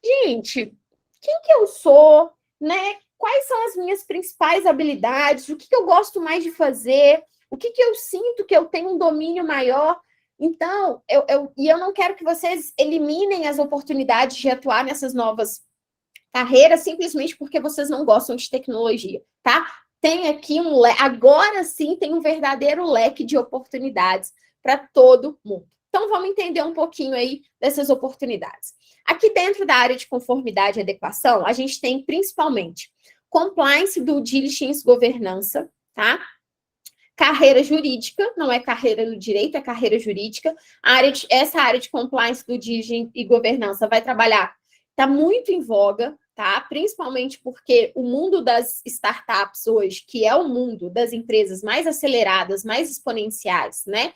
gente, quem que eu sou, né? Quais são as minhas principais habilidades? O que eu gosto mais de fazer? O que eu sinto que eu tenho um domínio maior? Então, eu não quero que vocês eliminem as oportunidades de atuar nessas novas carreiras simplesmente porque vocês não gostam de tecnologia, tá? Tem aqui agora sim tem um verdadeiro leque de oportunidades para todo mundo. Então, vamos entender um pouquinho aí dessas oportunidades. Aqui dentro da área de conformidade e adequação, a gente tem principalmente compliance, due diligence, governança, tá? Carreira jurídica, não é carreira no direito, é carreira jurídica. Essa área de compliance, due diligence e governança vai trabalhar, está muito em voga, tá? Principalmente porque o mundo das startups hoje, que é o mundo das empresas mais aceleradas, mais exponenciais, né?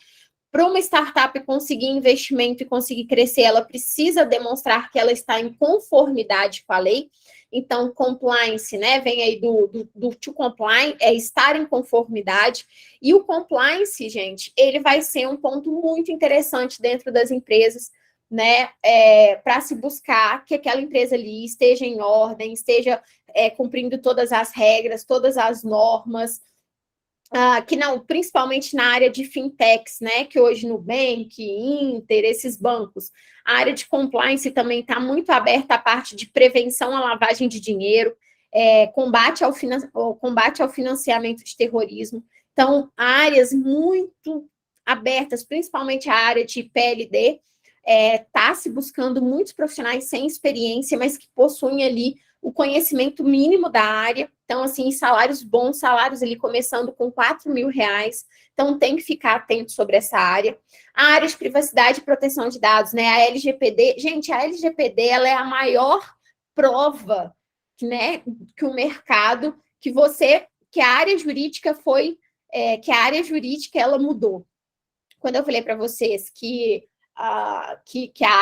Para uma startup conseguir investimento e conseguir crescer, ela precisa demonstrar que ela está em conformidade com a lei. Então, compliance, né? Vem aí do to comply, é estar em conformidade. E o compliance, gente, ele vai ser um ponto muito interessante dentro das empresas, né? Para se buscar que aquela empresa ali esteja em ordem, esteja cumprindo todas as regras, todas as normas. Que não, principalmente na área de fintechs, né? Que hoje Nubank, Inter, esses bancos, a área de compliance também está muito aberta à parte de prevenção à lavagem de dinheiro, combate ao financiamento de terrorismo. Então, áreas muito abertas, principalmente a área de PLD, está se buscando muitos profissionais sem experiência, mas que possuem ali o conhecimento mínimo da área. Então, assim, salários bons, salários ali começando com R$4.000. Então, tem que ficar atento sobre essa área. A área de privacidade e proteção de dados, né? A LGPD. Gente, a LGPD, ela é a maior prova, né, que o mercado, que a área jurídica ela mudou. Quando eu falei para vocês que a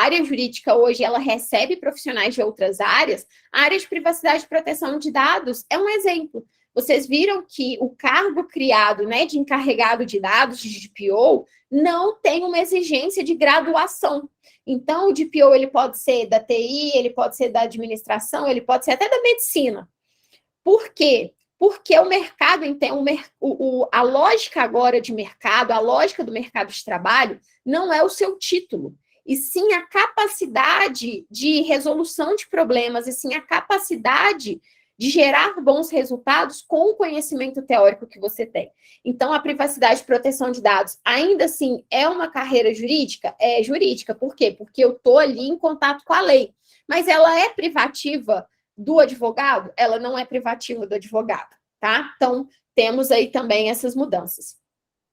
área jurídica hoje ela recebe profissionais de outras áreas, a área de privacidade e proteção de dados é um exemplo. Vocês viram que o cargo criado, né, de encarregado de dados, de DPO, não tem uma exigência de graduação. Então, o DPO ele pode ser da TI, ele pode ser da administração, ele pode ser até da medicina. Por quê? Porque o mercado, então, a lógica agora de mercado, a lógica do mercado de trabalho, não é o seu título, e sim a capacidade de resolução de problemas, e sim a capacidade de gerar bons resultados com o conhecimento teórico que você tem. Então, a privacidade e proteção de dados, ainda assim, é uma carreira jurídica? É jurídica. Por quê? Porque eu estou ali em contato com a lei. Mas ela é privativa do advogado? Ela não é privativa do advogado, tá? Então, temos aí também essas mudanças.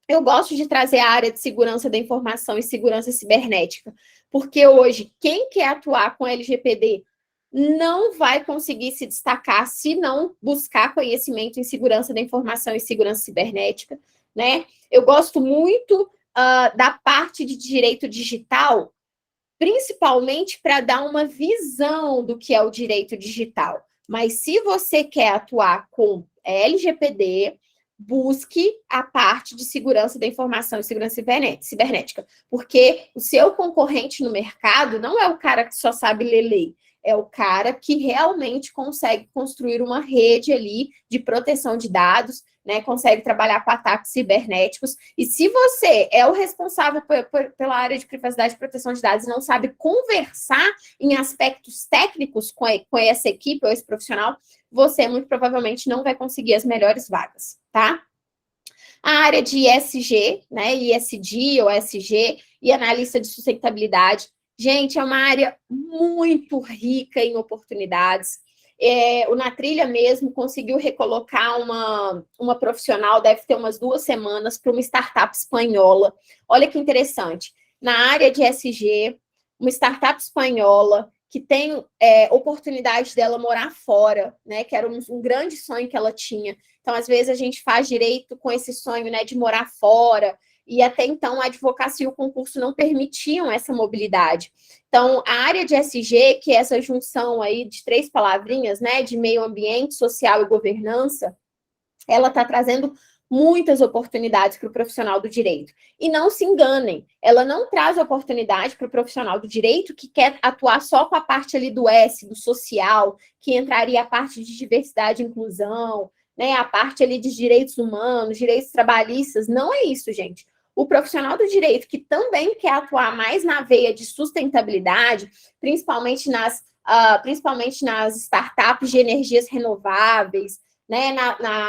Eu gosto de trazer a área de segurança da informação e segurança cibernética, porque hoje, quem quer atuar com LGPD não vai conseguir se destacar se não buscar conhecimento em segurança da informação e segurança cibernética, né? Eu gosto muito da parte de direito digital, principalmente para dar uma visão do que é o direito digital. Mas se você quer atuar com LGPD, busque a parte de segurança da informação e segurança cibernética, porque o seu concorrente no mercado não é o cara que só sabe ler lei, é o cara que realmente consegue construir uma rede ali de proteção de dados, né, consegue trabalhar com ataques cibernéticos. E se você é o responsável pela área de privacidade e proteção de dados e não sabe conversar em aspectos técnicos com essa equipe ou esse profissional, você muito provavelmente não vai conseguir as melhores vagas, tá? A área de ESG, né, ESG ou ESG e analista de sustentabilidade. Gente, é uma área muito rica em oportunidades. O Na Trilha mesmo conseguiu recolocar uma profissional, deve ter umas 2 semanas, para uma startup espanhola. Olha que interessante. Na área de SG, uma startup espanhola que tem oportunidade dela morar fora, né? Que era um grande sonho que ela tinha. Então, às vezes, a gente faz direito com esse sonho, né, de morar fora, e até então a advocacia e o concurso não permitiam essa mobilidade. Então, a área de SG, que é essa junção aí de 3 palavrinhas, né, de meio ambiente, social e governança, ela está trazendo muitas oportunidades para o profissional do direito. E não se enganem, ela não traz oportunidade para o profissional do direito que quer atuar só com a parte ali do S, do social, que entraria a parte de diversidade e inclusão, né, a parte ali de direitos humanos, direitos trabalhistas. Não é isso, gente. O profissional do direito que também quer atuar mais na veia de sustentabilidade, principalmente nas startups de energias renováveis, né,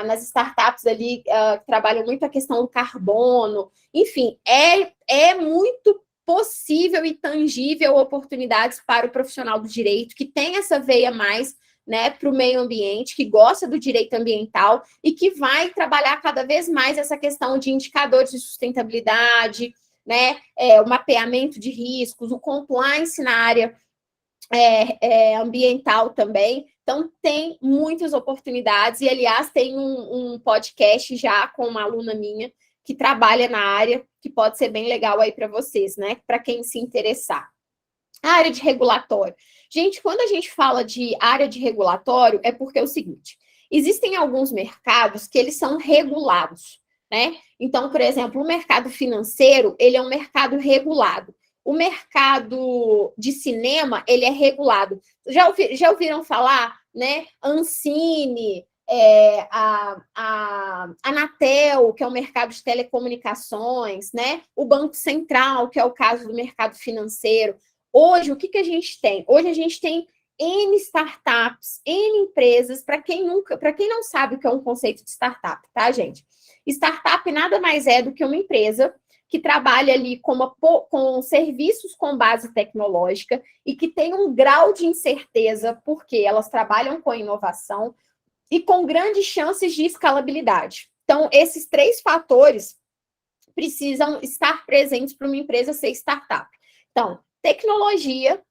nas startups ali que trabalham muito a questão do carbono, enfim, é muito possível e tangível oportunidades para o profissional do direito que tem essa veia mais, né, para o meio ambiente, que gosta do direito ambiental e que vai trabalhar cada vez mais essa questão de indicadores de sustentabilidade, né, o mapeamento de riscos, o compliance na área ambiental também. Então, tem muitas oportunidades. E, aliás, tem um podcast já com uma aluna minha que trabalha na área, que pode ser bem legal aí para vocês, né? Para quem se interessar. A área de regulatório. Gente, quando a gente fala de área de regulatório, é porque é o seguinte: existem alguns mercados que eles são regulados, né? Então, por exemplo, o mercado financeiro, ele é um mercado regulado. O mercado de cinema, ele é regulado. Já ouviram falar, né? Ancine, a Anatel, que é o mercado de telecomunicações, né? O Banco Central, que é o caso do mercado financeiro. Hoje, o que a gente tem? Hoje a gente tem N startups, N empresas, para quem não sabe o que é um conceito de startup, tá, gente? Startup nada mais é do que uma empresa que trabalha ali com serviços com base tecnológica e que tem um grau de incerteza, porque elas trabalham com inovação e com grandes chances de escalabilidade. Então, esses 3 fatores precisam estar presentes para uma empresa ser startup. Então, tecnologia,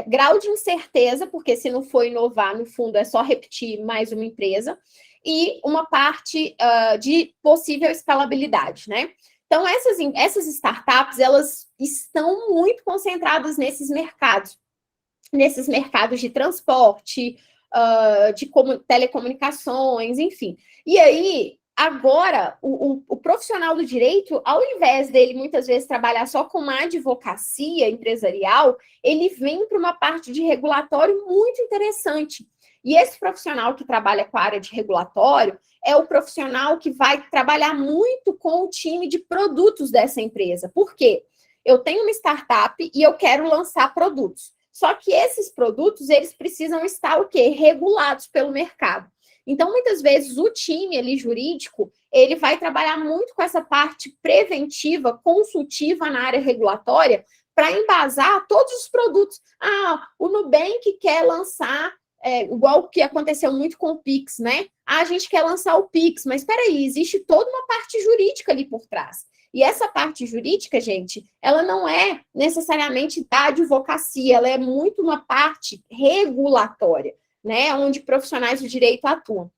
grau de incerteza, porque se não for inovar, no fundo, é só repetir mais uma empresa, e uma parte de possível escalabilidade, né? Então, essas startups, elas estão muito concentradas nesses mercados de transporte, de telecomunicações, enfim. E aí, agora, o profissional do direito, ao invés dele muitas vezes trabalhar só com uma advocacia empresarial, ele vem para uma parte de regulatório muito interessante. E esse profissional que trabalha com a área de regulatório é o profissional que vai trabalhar muito com o time de produtos dessa empresa. Por quê? Eu tenho uma startup e eu quero lançar produtos. Só que esses produtos, eles precisam estar o quê? Regulados pelo mercado. Então, muitas vezes, o time ali jurídico, ele vai trabalhar muito com essa parte preventiva, consultiva na área regulatória, para embasar todos os produtos. O Nubank quer lançar, igual o que aconteceu muito com o Pix, né? A gente quer lançar o Pix, mas espera aí, existe toda uma parte jurídica ali por trás. E essa parte jurídica, gente, ela não é necessariamente da advocacia, ela é muito uma parte regulatória, né? Onde profissionais do direito atuam.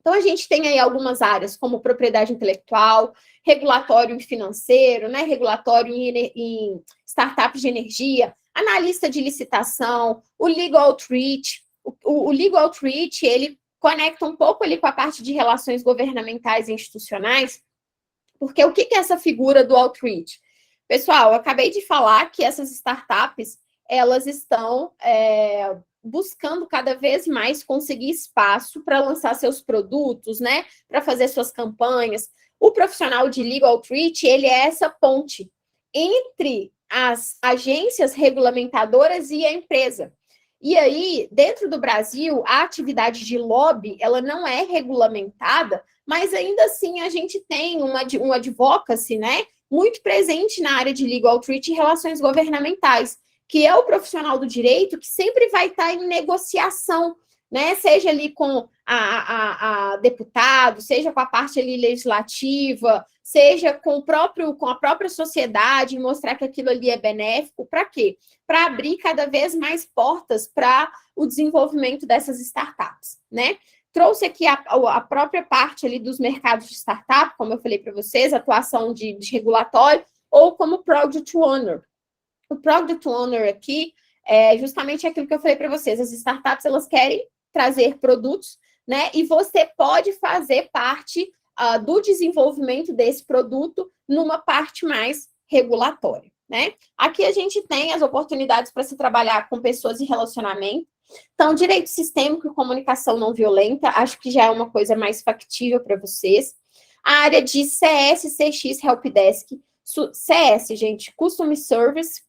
Então, a gente tem aí algumas áreas, como propriedade intelectual, regulatório financeiro, né? Regulatório em startups de energia, analista de licitação, o legal outreach. O legal outreach, ele conecta um pouco ali com a parte de relações governamentais e institucionais, porque o que é essa figura do outreach? Pessoal, eu acabei de falar que essas startups, elas estão buscando cada vez mais conseguir espaço para lançar seus produtos, né? Para fazer suas campanhas. O profissional de legal outreach, ele é essa ponte entre as agências regulamentadoras e a empresa. E aí, dentro do Brasil, a atividade de lobby, ela não é regulamentada, mas ainda assim a gente tem um advocacy, né, muito presente na área de legal outreach e relações governamentais, que é o profissional do direito que sempre vai estar em negociação, né? Seja ali com a deputado, seja com a parte ali legislativa, seja com a própria sociedade, mostrar que aquilo ali é benéfico. Para quê? Para abrir cada vez mais portas para o desenvolvimento dessas startups, né? Trouxe aqui a própria parte ali dos mercados de startup, como eu falei para vocês, atuação de regulatório, ou como Product Owner. O Product Owner aqui é justamente aquilo que eu falei para vocês, as startups, elas querem trazer produtos, né? E você pode fazer parte do desenvolvimento desse produto numa parte mais regulatória, né? Aqui a gente tem as oportunidades para se trabalhar com pessoas em relacionamento. Então, direito sistêmico e comunicação não violenta, acho que já é uma coisa mais factível para vocês. A área de CS, CX, Helpdesk, CS, gente, Customer Service,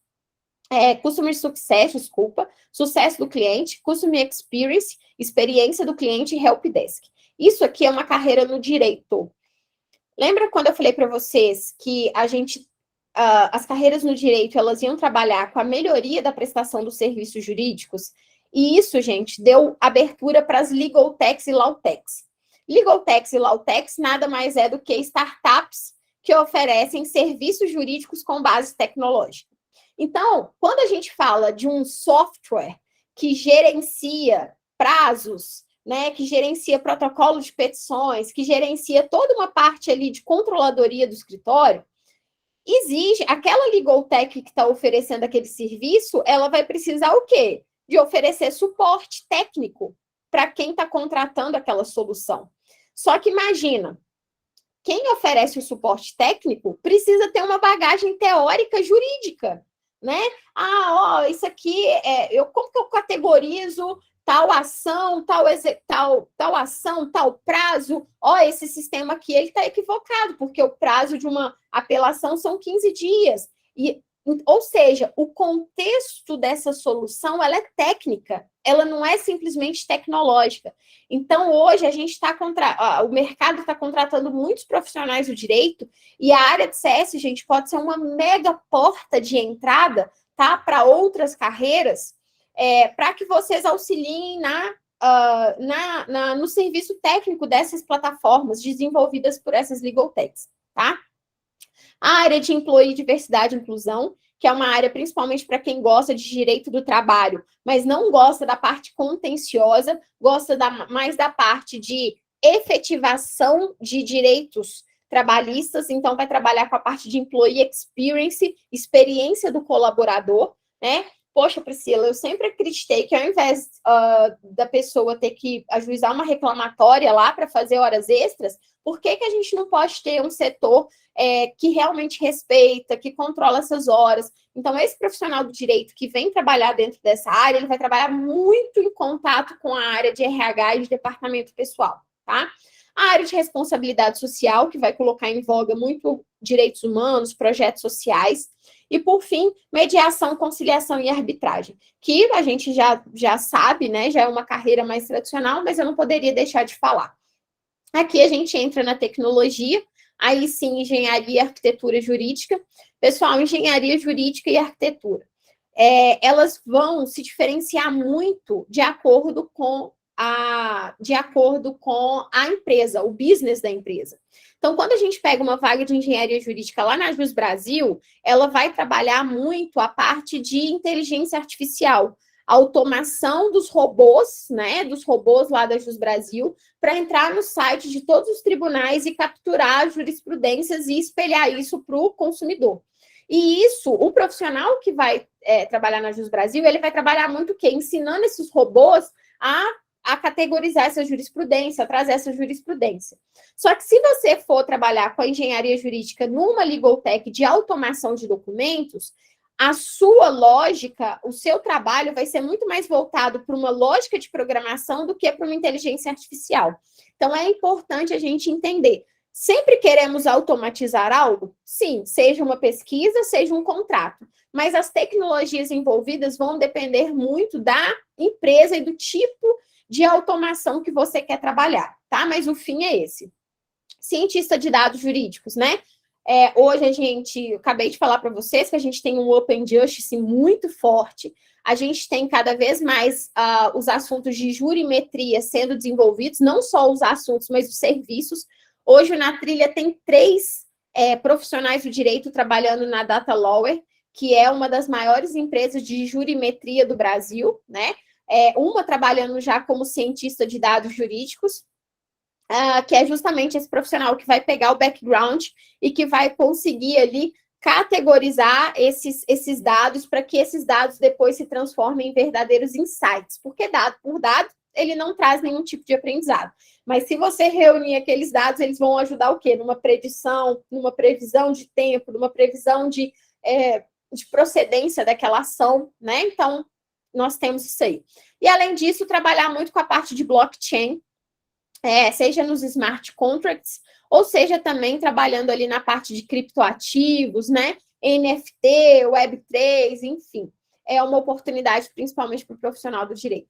Customer Success, desculpa, sucesso do cliente, Customer Experience, experiência do cliente e Helpdesk. Isso aqui é uma carreira no direito. Lembra quando eu falei para vocês que as carreiras no direito, elas iam trabalhar com a melhoria da prestação dos serviços jurídicos? E isso, gente, deu abertura para as Legal Techs e Law Techs. Legal Techs e Law Techs nada mais é do que startups que oferecem serviços jurídicos com base tecnológica. Então, quando a gente fala de um software que gerencia prazos, né, que gerencia protocolo de petições, que gerencia toda uma parte ali de controladoria do escritório, exige, aquela Legal Tech que está oferecendo aquele serviço, ela vai precisar o quê? De oferecer suporte técnico para quem está contratando aquela solução. Só que imagina, quem oferece o suporte técnico precisa ter uma bagagem teórica jurídica, né? Isso aqui, como que eu categorizo tal ação, tal ação, tal prazo? Esse sistema aqui, ele está equivocado, porque o prazo de uma apelação são 15 dias. Ou seja, o contexto dessa solução, ela é técnica, ela não é simplesmente tecnológica. Então, hoje, a gente o mercado está contratando muitos profissionais do direito, e a área de CS, gente, pode ser uma mega porta de entrada, tá, para outras carreiras, para que vocês auxiliem no serviço técnico dessas plataformas desenvolvidas por essas Legal Techs, tá? A área de Employee, Diversidade e Inclusão, que é uma área principalmente para quem gosta de direito do trabalho, mas não gosta da parte contenciosa, gosta mais da parte de efetivação de direitos trabalhistas, então vai trabalhar com a parte de Employee Experience, experiência do colaborador, né? Poxa, Priscila, eu sempre acreditei que ao invés da pessoa ter que ajuizar uma reclamatória lá para fazer horas extras, por que a gente não pode ter um setor que realmente respeita, que controla essas horas? Então, esse profissional do direito que vem trabalhar dentro dessa área, ele vai trabalhar muito em contato com a área de RH e de departamento pessoal, tá? A área de responsabilidade social, que vai colocar em voga muito direitos humanos, projetos sociais. E, por fim, mediação, conciliação e arbitragem, que a gente já sabe, né? Já é uma carreira mais tradicional, mas eu não poderia deixar de falar. Aqui a gente entra na tecnologia, aí sim, engenharia e arquitetura jurídica. Pessoal, engenharia jurídica e arquitetura, elas vão se diferenciar muito de acordo com a empresa, o business da empresa. Então, quando a gente pega uma vaga de engenharia jurídica lá na Jus Brasil, ela vai trabalhar muito a parte de inteligência artificial, automação dos robôs, né, dos robôs lá da Jus Brasil, para entrar no site de todos os tribunais e capturar jurisprudências e espelhar isso para o consumidor. E isso, o profissional que vai trabalhar na Jus Brasil, ele vai trabalhar muito o quê? Ensinando esses robôs a categorizar essa jurisprudência, a trazer essa jurisprudência. Só que se você for trabalhar com a engenharia jurídica numa Legal Tech de automação de documentos, a sua lógica, o seu trabalho vai ser muito mais voltado para uma lógica de programação do que para uma inteligência artificial. Então, é importante a gente entender. Sempre queremos automatizar algo? Sim, seja uma pesquisa, seja um contrato. Mas as tecnologias envolvidas vão depender muito da empresa e do tipo de automação que você quer trabalhar, tá? Mas o fim é esse. Cientista de dados jurídicos, né? Hoje eu acabei de falar para vocês que a gente tem um Open Justice muito forte, a gente tem cada vez mais os assuntos de jurimetria sendo desenvolvidos, não só os assuntos, mas os serviços. Hoje, na trilha, tem 3 profissionais do direito trabalhando na Data Lawyer, que é uma das maiores empresas de jurimetria do Brasil, né? Uma trabalhando já como cientista de dados jurídicos, que é justamente esse profissional que vai pegar o background e que vai conseguir ali categorizar esses dados para que esses dados depois se transformem em verdadeiros insights, porque dado por dado, ele não traz nenhum tipo de aprendizado. Mas se você reunir aqueles dados, eles vão ajudar o quê? Numa predição, numa previsão de tempo, numa previsão de procedência daquela ação, né? Então, nós temos isso aí. E, além disso, trabalhar muito com a parte de blockchain, seja nos smart contracts, ou seja também trabalhando ali na parte de criptoativos, né? NFT, Web3, enfim. É uma oportunidade, principalmente para o profissional do direito.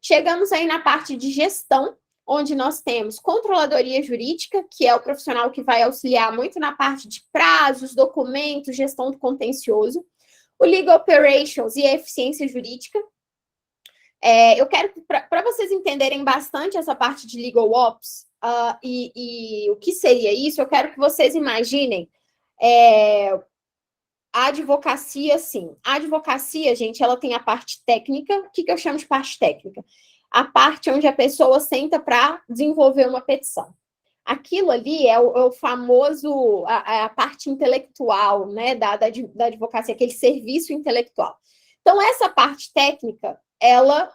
Chegamos aí na parte de gestão, onde nós temos controladoria jurídica, que é o profissional que vai auxiliar muito na parte de prazos, documentos, gestão do contencioso. O Legal Operations e a eficiência jurídica. Eu quero, para vocês entenderem bastante essa parte de Legal Ops e o que seria isso, eu quero que vocês imaginem a advocacia, sim. A advocacia, gente, ela tem a parte técnica. O que eu chamo de parte técnica? A parte onde a pessoa senta para desenvolver uma petição. Aquilo ali é o famoso, a parte intelectual, né, da advocacia, aquele serviço intelectual. Então, essa parte técnica, ela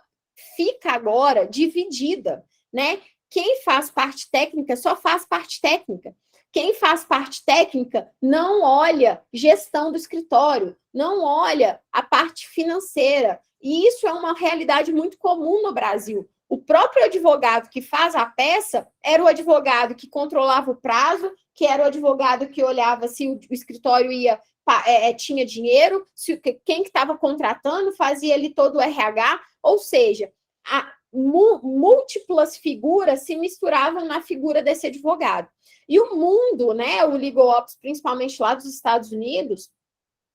fica agora dividida, né? Quem faz parte técnica só faz parte técnica. Quem faz parte técnica não olha gestão do escritório, não olha a parte financeira. E isso é uma realidade muito comum no Brasil. O próprio advogado que faz a peça era o advogado que controlava o prazo, que era o advogado que olhava se o escritório tinha dinheiro, se quem que estava contratando fazia ali todo o RH, ou seja, múltiplas figuras se misturavam na figura desse advogado. E o mundo, né, o Legal Ops, principalmente lá dos Estados Unidos,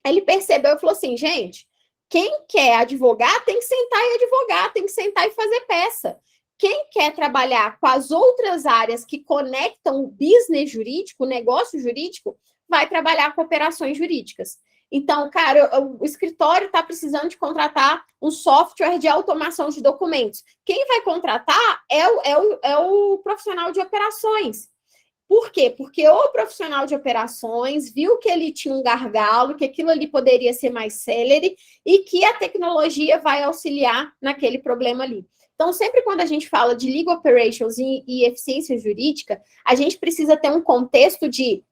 ele percebeu e falou assim, gente, quem quer advogar tem que sentar e advogar, tem que sentar e fazer peça. Quem quer trabalhar com as outras áreas que conectam o business jurídico, o negócio jurídico, vai trabalhar com operações jurídicas. Então, cara, o escritório está precisando de contratar um software de automação de documentos. Quem vai contratar é o profissional de operações. Por quê? Porque o profissional de operações viu que ele tinha um gargalo, que aquilo ali poderia ser mais célere e que a tecnologia vai auxiliar naquele problema ali. Então, sempre quando a gente fala de legal operations e eficiência jurídica, a gente precisa ter um contexto de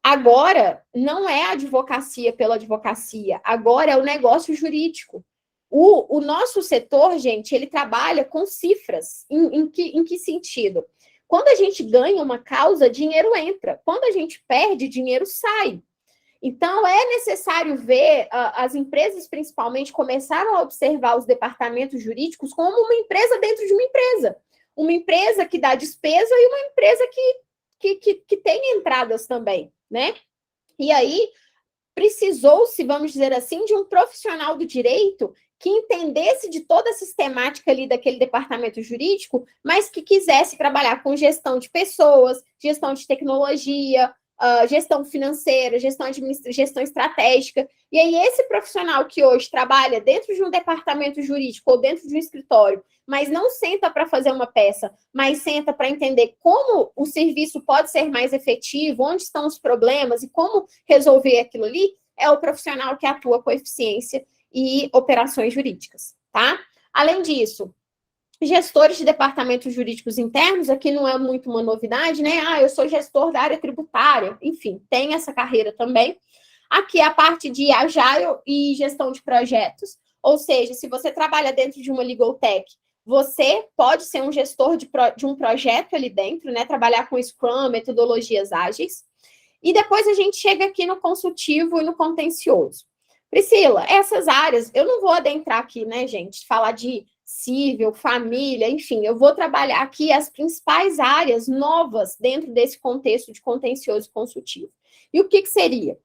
agora não é a advocacia pela advocacia, agora é o negócio jurídico. O nosso setor, gente, ele trabalha com cifras. Em que sentido? Quando a gente ganha uma causa, dinheiro entra. Quando a gente perde, dinheiro sai. Então, é necessário ver, as empresas principalmente começaram a observar os departamentos jurídicos como uma empresa dentro de uma empresa. Uma empresa que dá despesa e uma empresa que tem entradas também, né? E aí, precisou-se, vamos dizer assim, de um profissional do direito que entendesse de toda a sistemática ali daquele departamento jurídico, mas que quisesse trabalhar com gestão de pessoas, gestão de tecnologia, gestão financeira, gestão estratégica. E aí, esse profissional que hoje trabalha dentro de um departamento jurídico ou dentro de um escritório, mas não senta para fazer uma peça, mas senta para entender como o serviço pode ser mais efetivo, onde estão os problemas e como resolver aquilo ali, é o profissional que atua com eficiência e operações jurídicas, tá? Além disso, gestores de departamentos jurídicos internos, aqui não é muito uma novidade, né? Eu sou gestor da área tributária, enfim, tem essa carreira também. Aqui é a parte de agile e gestão de projetos, ou seja, se você trabalha dentro de uma legal tech, você pode ser um gestor de um projeto ali dentro, né? Trabalhar com Scrum, metodologias ágeis. E depois a gente chega aqui no consultivo e no contencioso. Priscila, essas áreas, eu não vou adentrar aqui, né, gente, falar de civil, família, enfim, eu vou trabalhar aqui as principais áreas novas dentro desse contexto de contencioso consultivo. E o que seria?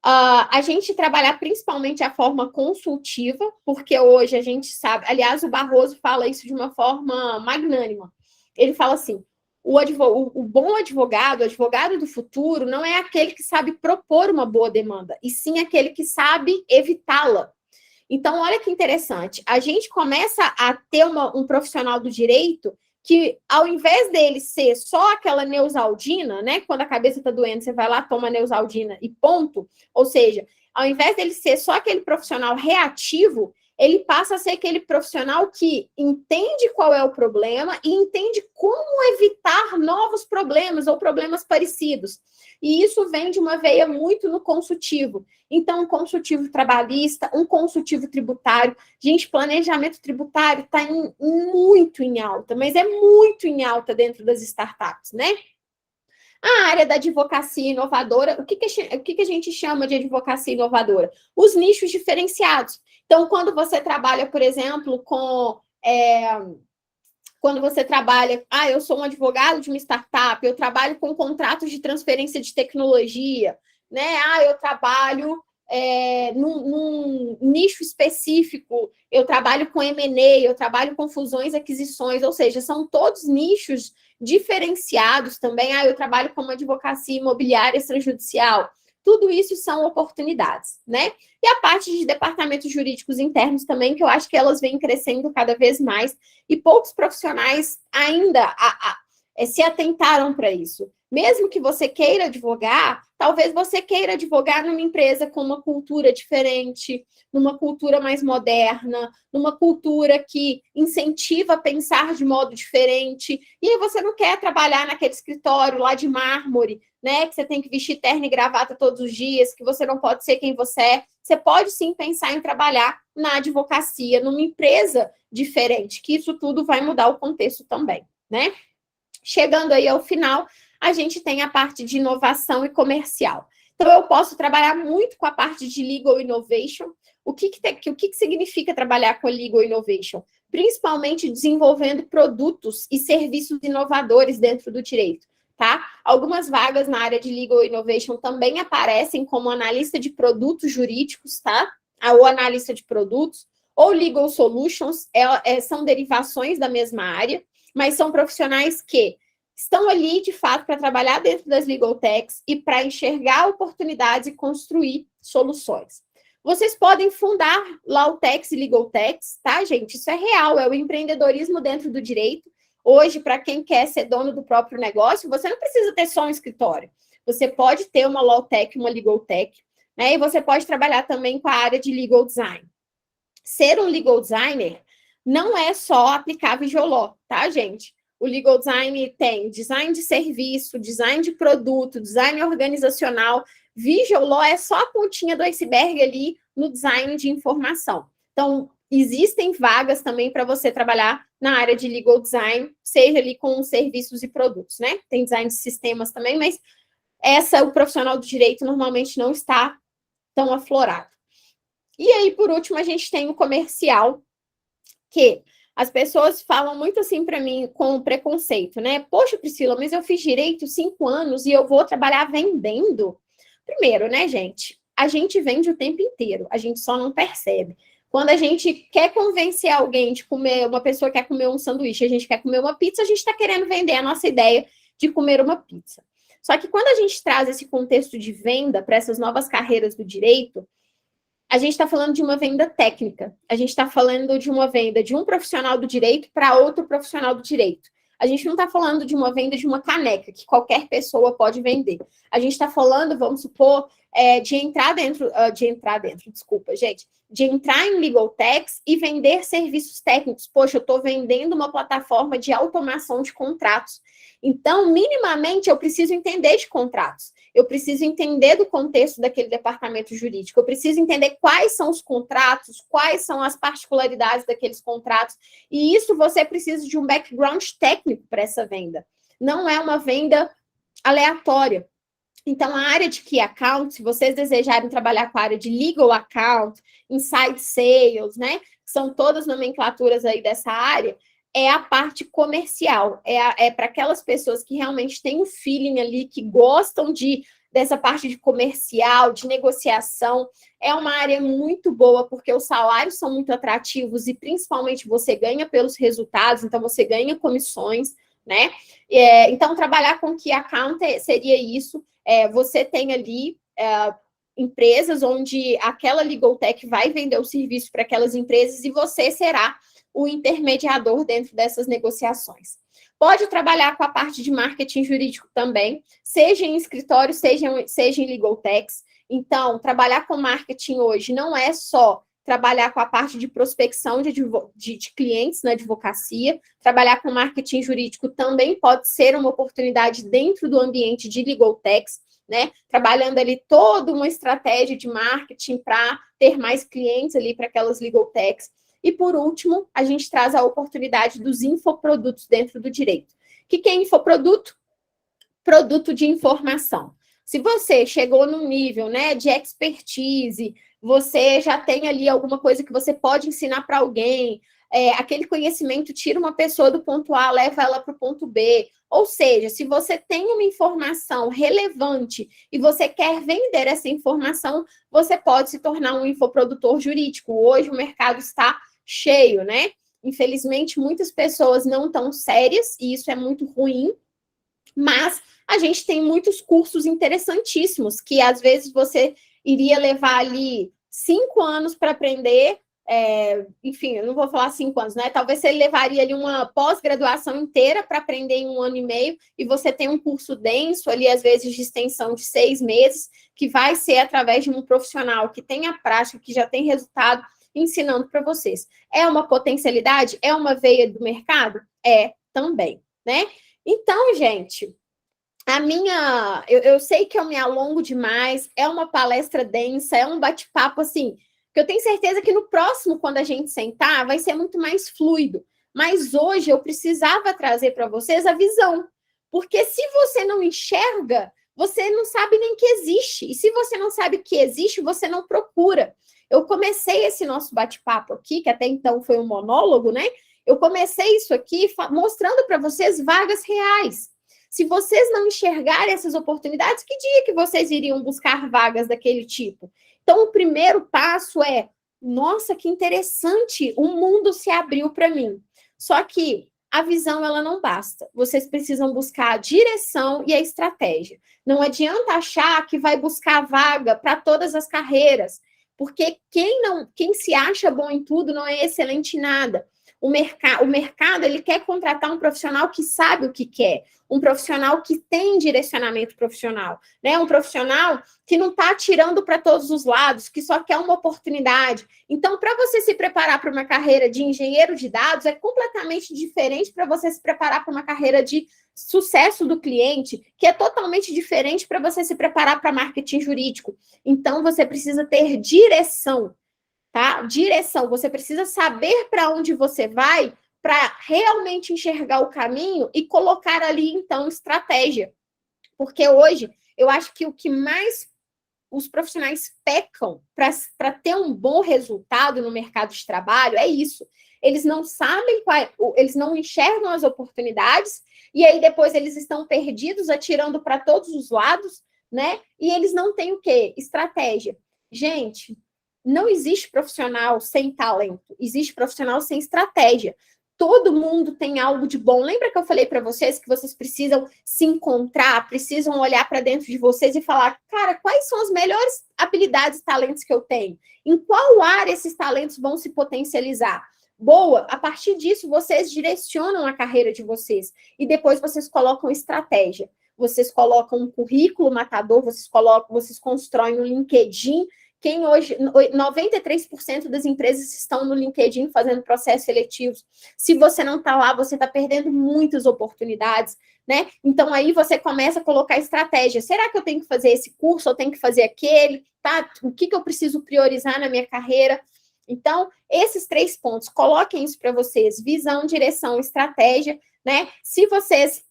A gente trabalhar principalmente a forma consultiva, porque hoje a gente sabe, aliás, o Barroso fala isso de uma forma magnânima. Ele fala assim, o bom advogado, o advogado do futuro, não é aquele que sabe propor uma boa demanda, e sim aquele que sabe evitá-la. Então, olha que interessante, a gente começa a ter um profissional do direito que, ao invés dele ser só aquela Neosaldina, né? Quando a cabeça está doendo, você vai lá, toma Neosaldina e ponto. Ou seja, ao invés dele ser só aquele profissional reativo, ele passa a ser aquele profissional que entende qual é o problema e entende como evitar novos problemas ou problemas parecidos. E isso vem de uma veia muito no consultivo. Então, um consultivo trabalhista, um consultivo tributário. Gente, planejamento tributário está muito em alta, mas é muito em alta dentro das startups, né? A área da advocacia inovadora, o que a gente chama de advocacia inovadora? Os nichos diferenciados. Então, quando você trabalha, por exemplo, quando você trabalha, eu sou um advogado de uma startup, eu trabalho com contratos de transferência de tecnologia, né? Eu trabalho num nicho específico, eu trabalho com M&A, eu trabalho com fusões e aquisições, ou seja, são todos nichos diferenciados também. Eu trabalho com uma advocacia imobiliária extrajudicial. Tudo isso são oportunidades, né? E a parte de departamentos jurídicos internos também, que eu acho que elas vêm crescendo cada vez mais, e poucos profissionais ainda se atentaram para isso. Mesmo que você queira advogar, talvez você queira advogar numa empresa com uma cultura diferente, numa cultura mais moderna, numa cultura que incentiva a pensar de modo diferente, e aí você não quer trabalhar naquele escritório lá de mármore, né, que você tem que vestir terno e gravata todos os dias, que você não pode ser quem você é. Você pode sim pensar em trabalhar na advocacia, numa empresa diferente, que isso tudo vai mudar o contexto também, né? Chegando aí ao final, a gente tem a parte de inovação e comercial. Então, eu posso trabalhar muito com a parte de legal innovation. O que significa trabalhar com a legal innovation? Principalmente desenvolvendo produtos e serviços inovadores dentro do direito, tá? Algumas vagas na área de legal innovation também aparecem como analista de produtos jurídicos, tá? Ou analista de produtos, ou legal solutions, são derivações da mesma área, mas são profissionais que estão ali, de fato, para trabalhar dentro das legal techs e para enxergar oportunidades e construir soluções. Vocês podem fundar Law-techs e Legal techs, tá, gente? Isso é real, é o empreendedorismo dentro do direito. Hoje, para quem quer ser dono do próprio negócio, você não precisa ter só um escritório. Você pode ter uma Law-tech, uma Legal tech, né? E você pode trabalhar também com a área de Legal design. Ser um Legal designer não é só aplicar Visual Law, tá, gente? O legal design tem design de serviço, design de produto, design organizacional. Visual Law é só a pontinha do iceberg ali no design de informação. Então, existem vagas também para você trabalhar na área de legal design, seja ali com serviços e produtos, né? Tem design de sistemas também, mas o profissional do direito normalmente não está tão aflorado. E aí, por último, a gente tem o comercial, que as pessoas falam muito assim para mim com preconceito, né? Poxa, Priscila, mas eu fiz direito 5 anos e eu vou trabalhar vendendo? Primeiro, né, gente? A gente vende o tempo inteiro, a gente só não percebe. Quando a gente quer convencer alguém de comer, uma pessoa quer comer um sanduíche, a gente quer comer uma pizza, a gente está querendo vender a nossa ideia de comer uma pizza. Só que quando a gente traz esse contexto de venda para essas novas carreiras do direito, a gente está falando de uma venda técnica. A gente está falando de uma venda de um profissional do direito para outro profissional do direito. A gente não está falando de uma venda de uma caneca, que qualquer pessoa pode vender. A gente está falando, vamos supor, de entrar em legal techs e vender serviços técnicos. Poxa, eu estou vendendo uma plataforma de automação de contratos. Então, minimamente, eu preciso entender de contratos. Eu preciso entender do contexto daquele departamento jurídico. Eu preciso entender quais são os contratos, quais são as particularidades daqueles contratos. E isso você precisa de um background técnico para essa venda. Não é uma venda aleatória. Então, a área de Key Account, se vocês desejarem trabalhar com a área de Legal Account, Inside Sales, né? São todas nomenclaturas aí dessa área, é a parte comercial. É para aquelas pessoas que realmente têm um feeling ali, que gostam dessa parte de comercial, de negociação. É uma área muito boa, porque os salários são muito atrativos e, principalmente, você ganha pelos resultados, então você ganha comissões, né? Então, trabalhar com Key Account seria isso. Você tem ali empresas onde aquela Legal Tech vai vender o serviço para aquelas empresas e você será o intermediador dentro dessas negociações. Pode trabalhar com a parte de marketing jurídico também, seja em escritório, seja em Legal Techs. Então, trabalhar com marketing hoje não é só trabalhar com a parte de prospecção de clientes na advocacia. Trabalhar com marketing jurídico também pode ser uma oportunidade dentro do ambiente de Legal Techs, né? Trabalhando ali toda uma estratégia de marketing para ter mais clientes ali para aquelas Legal Techs. E, por último, a gente traz a oportunidade dos infoprodutos dentro do direito. O que é infoproduto? Produto de informação. Se você chegou num nível, né, de expertise, você já tem ali alguma coisa que você pode ensinar para alguém, aquele conhecimento tira uma pessoa do ponto A, leva ela para o ponto B. Ou seja, se você tem uma informação relevante e você quer vender essa informação, você pode se tornar um infoprodutor jurídico. Hoje o mercado está cheio, né? Infelizmente, muitas pessoas não estão sérias, e isso é muito ruim, mas a gente tem muitos cursos interessantíssimos, que às vezes você iria levar ali 5 anos para aprender, enfim, eu não vou falar 5 anos, né? Talvez você levaria ali uma pós-graduação inteira para aprender em 1 ano e meio, e você tem um curso denso ali, às vezes de extensão de 6 meses, que vai ser através de um profissional que tem a prática, que já tem resultado, ensinando para vocês. É uma potencialidade? É uma veia do mercado? É também, né? Então, gente, eu sei que eu me alongo demais, é uma palestra densa, é um bate-papo, assim, que eu tenho certeza que no próximo, quando a gente sentar, vai ser muito mais fluido. Mas hoje eu precisava trazer para vocês a visão, porque se você não enxerga, você não sabe nem que existe. E se você não sabe que existe, você não procura. Eu comecei esse nosso bate-papo aqui, que até então foi um monólogo, né? Eu comecei isso aqui mostrando para vocês vagas reais. Se vocês não enxergarem essas oportunidades, que dia que vocês iriam buscar vagas daquele tipo? Então, o primeiro passo é, nossa, que interessante, o mundo se abriu para mim. Só que a visão, ela não basta. Vocês precisam buscar a direção e a estratégia. Não adianta achar que vai buscar vaga para todas as carreiras, porque quem se acha bom em tudo não é excelente em nada. O mercado, ele quer contratar um profissional que sabe o que quer, um profissional que tem direcionamento profissional, né? Um profissional que não está atirando para todos os lados, que só quer uma oportunidade. Então, para você se preparar para uma carreira de engenheiro de dados, é completamente diferente para você se preparar para uma carreira de sucesso do cliente, que é totalmente diferente para você se preparar para marketing jurídico. Então, você precisa ter direção. Tá? Direção, você precisa saber para onde você vai para realmente enxergar o caminho e colocar ali, então, estratégia. Porque hoje, eu acho que o que mais os profissionais pecam para ter um bom resultado no mercado de trabalho é isso. Eles não sabem, eles não enxergam as oportunidades, e aí depois eles estão perdidos, atirando para todos os lados, né? E eles não têm o quê? Estratégia. Gente, não existe profissional sem talento, existe profissional sem estratégia. Todo mundo tem algo de bom. Lembra que eu falei para vocês que vocês precisam se encontrar, precisam olhar para dentro de vocês e falar, cara, quais são as melhores habilidades e talentos que eu tenho? Em qual área esses talentos vão se potencializar? Boa, a partir disso, vocês direcionam a carreira de vocês e depois vocês colocam estratégia. Vocês colocam um currículo matador, vocês constroem um LinkedIn. Quem hoje, 93% das empresas estão no LinkedIn fazendo processos seletivos. Se você não está lá, você está perdendo muitas oportunidades, né? Então, aí você começa a colocar estratégia. Será que eu tenho que fazer esse curso? Eu tenho que fazer aquele? Tá? O que eu preciso priorizar na minha carreira? Então, esses 3 pontos, coloquem isso para vocês. Visão, direção, estratégia, né? Se vocês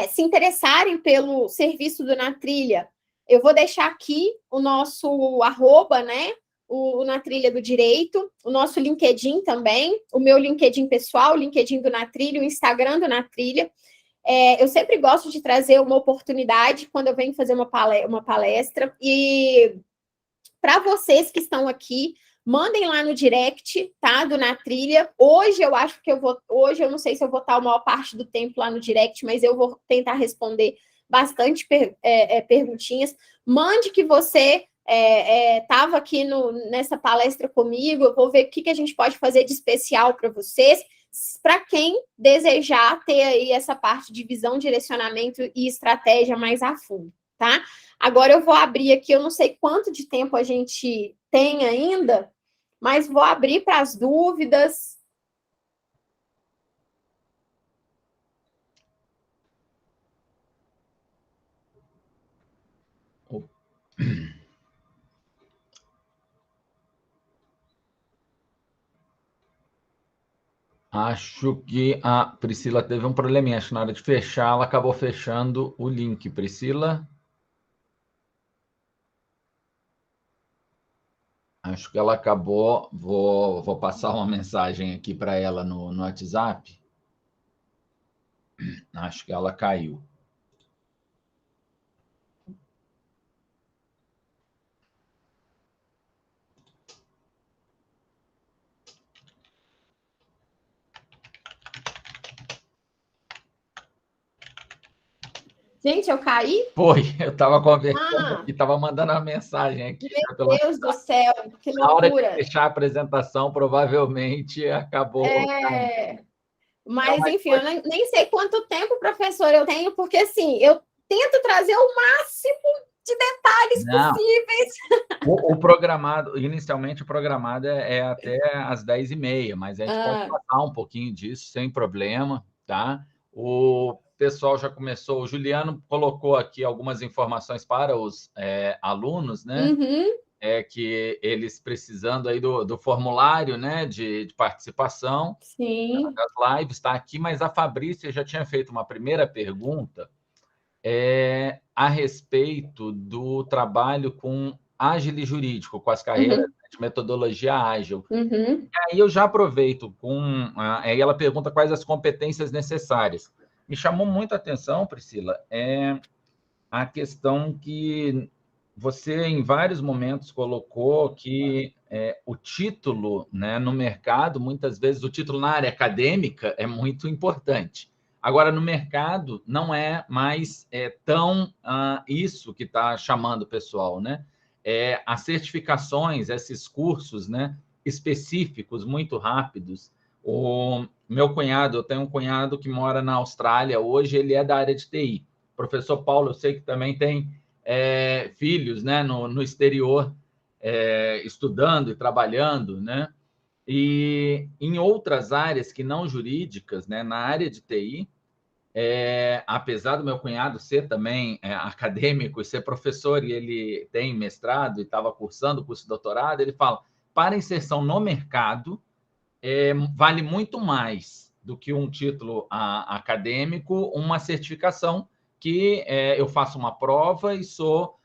se interessarem pelo serviço do Na Trilha, eu vou deixar aqui o nosso @ né? O Na Trilha do Direito, o nosso LinkedIn também, o meu LinkedIn pessoal, o LinkedIn do Na Trilha, o Instagram do Na Trilha. Eu sempre gosto de trazer uma oportunidade quando eu venho fazer uma palestra. E para vocês que estão aqui, mandem lá no direct, tá? Do Na Trilha. Hoje eu acho que hoje eu não sei se eu vou estar a maior parte do tempo lá no direct, mas eu vou tentar responder bastante perguntinhas. Mande que você estava aqui nessa palestra comigo, eu vou ver o que a gente pode fazer de especial para vocês, para quem desejar ter aí essa parte de visão, direcionamento e estratégia mais a fundo, tá? Agora eu vou abrir aqui, eu não sei quanto de tempo a gente tem ainda, mas vou abrir para as dúvidas. Acho que a Priscila teve um probleminha. Acho que na hora de fechar, ela acabou fechando o link. Priscila? Acho que ela acabou. Vou passar uma mensagem aqui para ela no WhatsApp. Acho que ela caiu. Gente, eu caí? Foi, eu estava conversando e estava mandando uma mensagem aqui. Meu Deus do céu, que Na hora de loucura. fechar a apresentação, provavelmente acabou. Mas, enfim, eu nem sei quanto tempo, professor, eu tenho, porque, assim, eu tento trazer o máximo de detalhes possíveis. O programado, inicialmente o programado é até às 10h30, mas a gente pode passar um pouquinho disso sem problema, tá? O pessoal já começou, o Juliano colocou aqui algumas informações para os alunos, né? Uhum. Que eles precisando aí do formulário, né, de participação. Sim. Das lives, está aqui, mas a Fabrícia já tinha feito uma primeira pergunta a respeito do trabalho com ágil jurídico, com as carreiras de metodologia ágil. Uhum. Aí eu já aproveito aí ela pergunta quais as competências necessárias. Me chamou muito a atenção, Priscila, a questão que você, em vários momentos, colocou que o título, né, no mercado, muitas vezes, o título na área acadêmica é muito importante. Agora, no mercado, não é mais tão isso que está chamando o pessoal, né? As certificações, esses cursos, né, específicos, muito rápidos. O meu cunhado, eu tenho um cunhado que mora na Austrália, hoje ele é da área de TI. O professor Paulo, eu sei que também tem filhos, né, no exterior, estudando e trabalhando, né? E em outras áreas que não jurídicas, né, na área de TI, apesar do meu cunhado ser também acadêmico e ser professor, e ele tem mestrado e estava cursando o curso de doutorado, ele fala, para inserção no mercado, vale muito mais do que um título acadêmico, uma certificação que eu faço uma prova e sou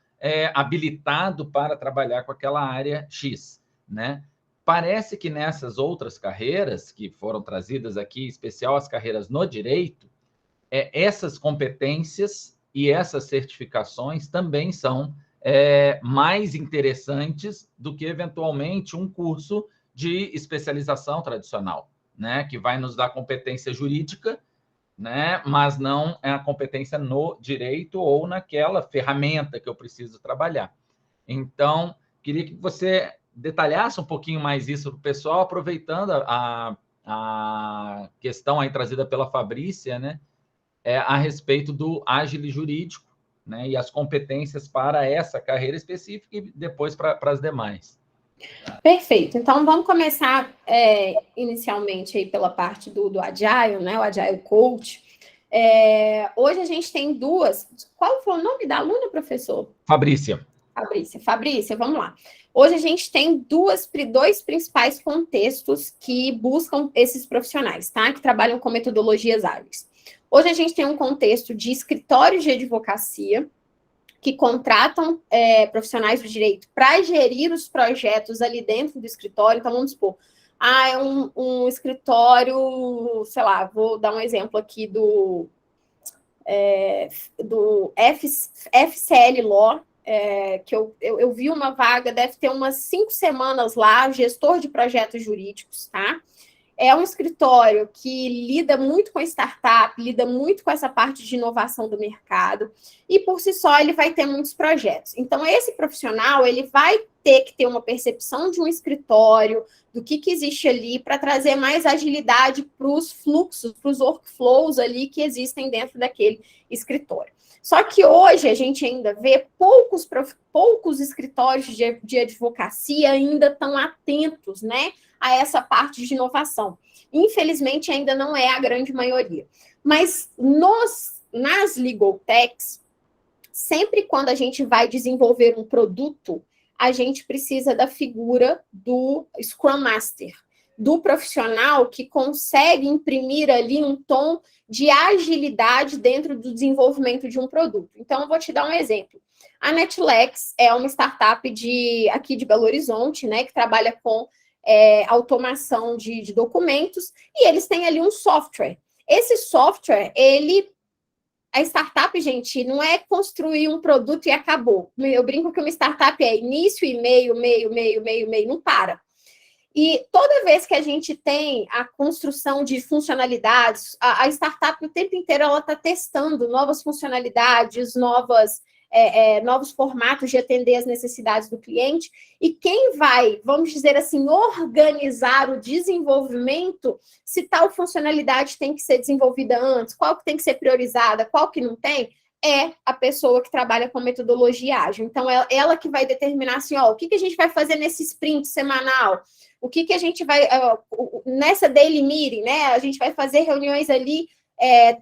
habilitado para trabalhar com aquela área X, né? Parece que nessas outras carreiras que foram trazidas aqui, em especial as carreiras no direito, essas competências e essas certificações também são mais interessantes do que, eventualmente, um curso de especialização tradicional, né? Que vai nos dar competência jurídica, né? Mas não é a competência no direito ou naquela ferramenta que eu preciso trabalhar. Então, queria que você detalhasse um pouquinho mais isso para o pessoal, aproveitando a questão aí trazida pela Fabrícia, né? A respeito do ágil jurídico, né? E as competências para essa carreira específica e depois para as demais. Perfeito. Então, vamos começar inicialmente aí pela parte do Agile, né? O Agile Coach. Hoje a gente tem duas... Qual foi o nome da aluna, professor? Fabrícia. Fabrícia, vamos lá. Hoje a gente tem dois principais contextos que buscam esses profissionais, tá? Que trabalham com metodologias ágeis. Hoje a gente tem um contexto de escritórios de advocacia que contratam profissionais do direito para gerir os projetos ali dentro do escritório. Então, vamos supor, é um escritório, sei lá, vou dar um exemplo aqui do FCL Law, que eu vi uma vaga, deve ter umas 5 semanas lá, gestor de projetos jurídicos, tá? É um escritório que lida muito com startup, lida muito com essa parte de inovação do mercado, e por si só ele vai ter muitos projetos. Então, esse profissional, ele vai ter que ter uma percepção de um escritório, do que existe ali, para trazer mais agilidade para os fluxos, para os workflows ali que existem dentro daquele escritório. Só que hoje a gente ainda vê poucos escritórios de advocacia ainda estão atentos, né, a essa parte de inovação. Infelizmente, ainda não é a grande maioria. Mas nas legal techs, sempre quando a gente vai desenvolver um produto, a gente precisa da figura do Scrum Master, do profissional que consegue imprimir ali um tom de agilidade dentro do desenvolvimento de um produto. Então, eu vou te dar um exemplo. A Netlex é uma startup aqui de Belo Horizonte, né, que trabalha com automação de documentos, e eles têm ali um software. Esse software, a startup, gente, não é construir um produto e acabou. Eu brinco que uma startup é início e meio, não para. E toda vez que a gente tem a construção de funcionalidades, a startup o tempo inteiro ela está testando novas funcionalidades, novos formatos de atender as necessidades do cliente, e quem vai, vamos dizer assim, organizar o desenvolvimento, se tal funcionalidade tem que ser desenvolvida antes, qual que tem que ser priorizada, qual que não tem, é a pessoa que trabalha com metodologia ágil. Então, ela que vai determinar assim, o que a gente vai fazer nesse sprint semanal, o que a gente vai, nessa daily meeting, né, a gente vai fazer reuniões ali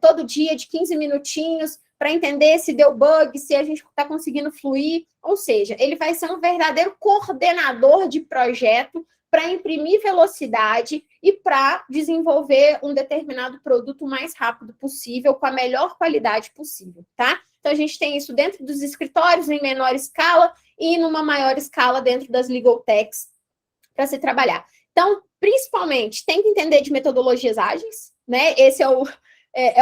todo dia de 15 minutinhos, para entender se deu bug, se a gente está conseguindo fluir. Ou seja, ele vai ser um verdadeiro coordenador de projeto para imprimir velocidade e para desenvolver um determinado produto o mais rápido possível, com a melhor qualidade possível, tá? Então, a gente tem isso dentro dos escritórios, em menor escala, e numa maior escala dentro das legal techs, para se trabalhar. Então, principalmente, tem que entender de metodologias ágeis, né? Esse é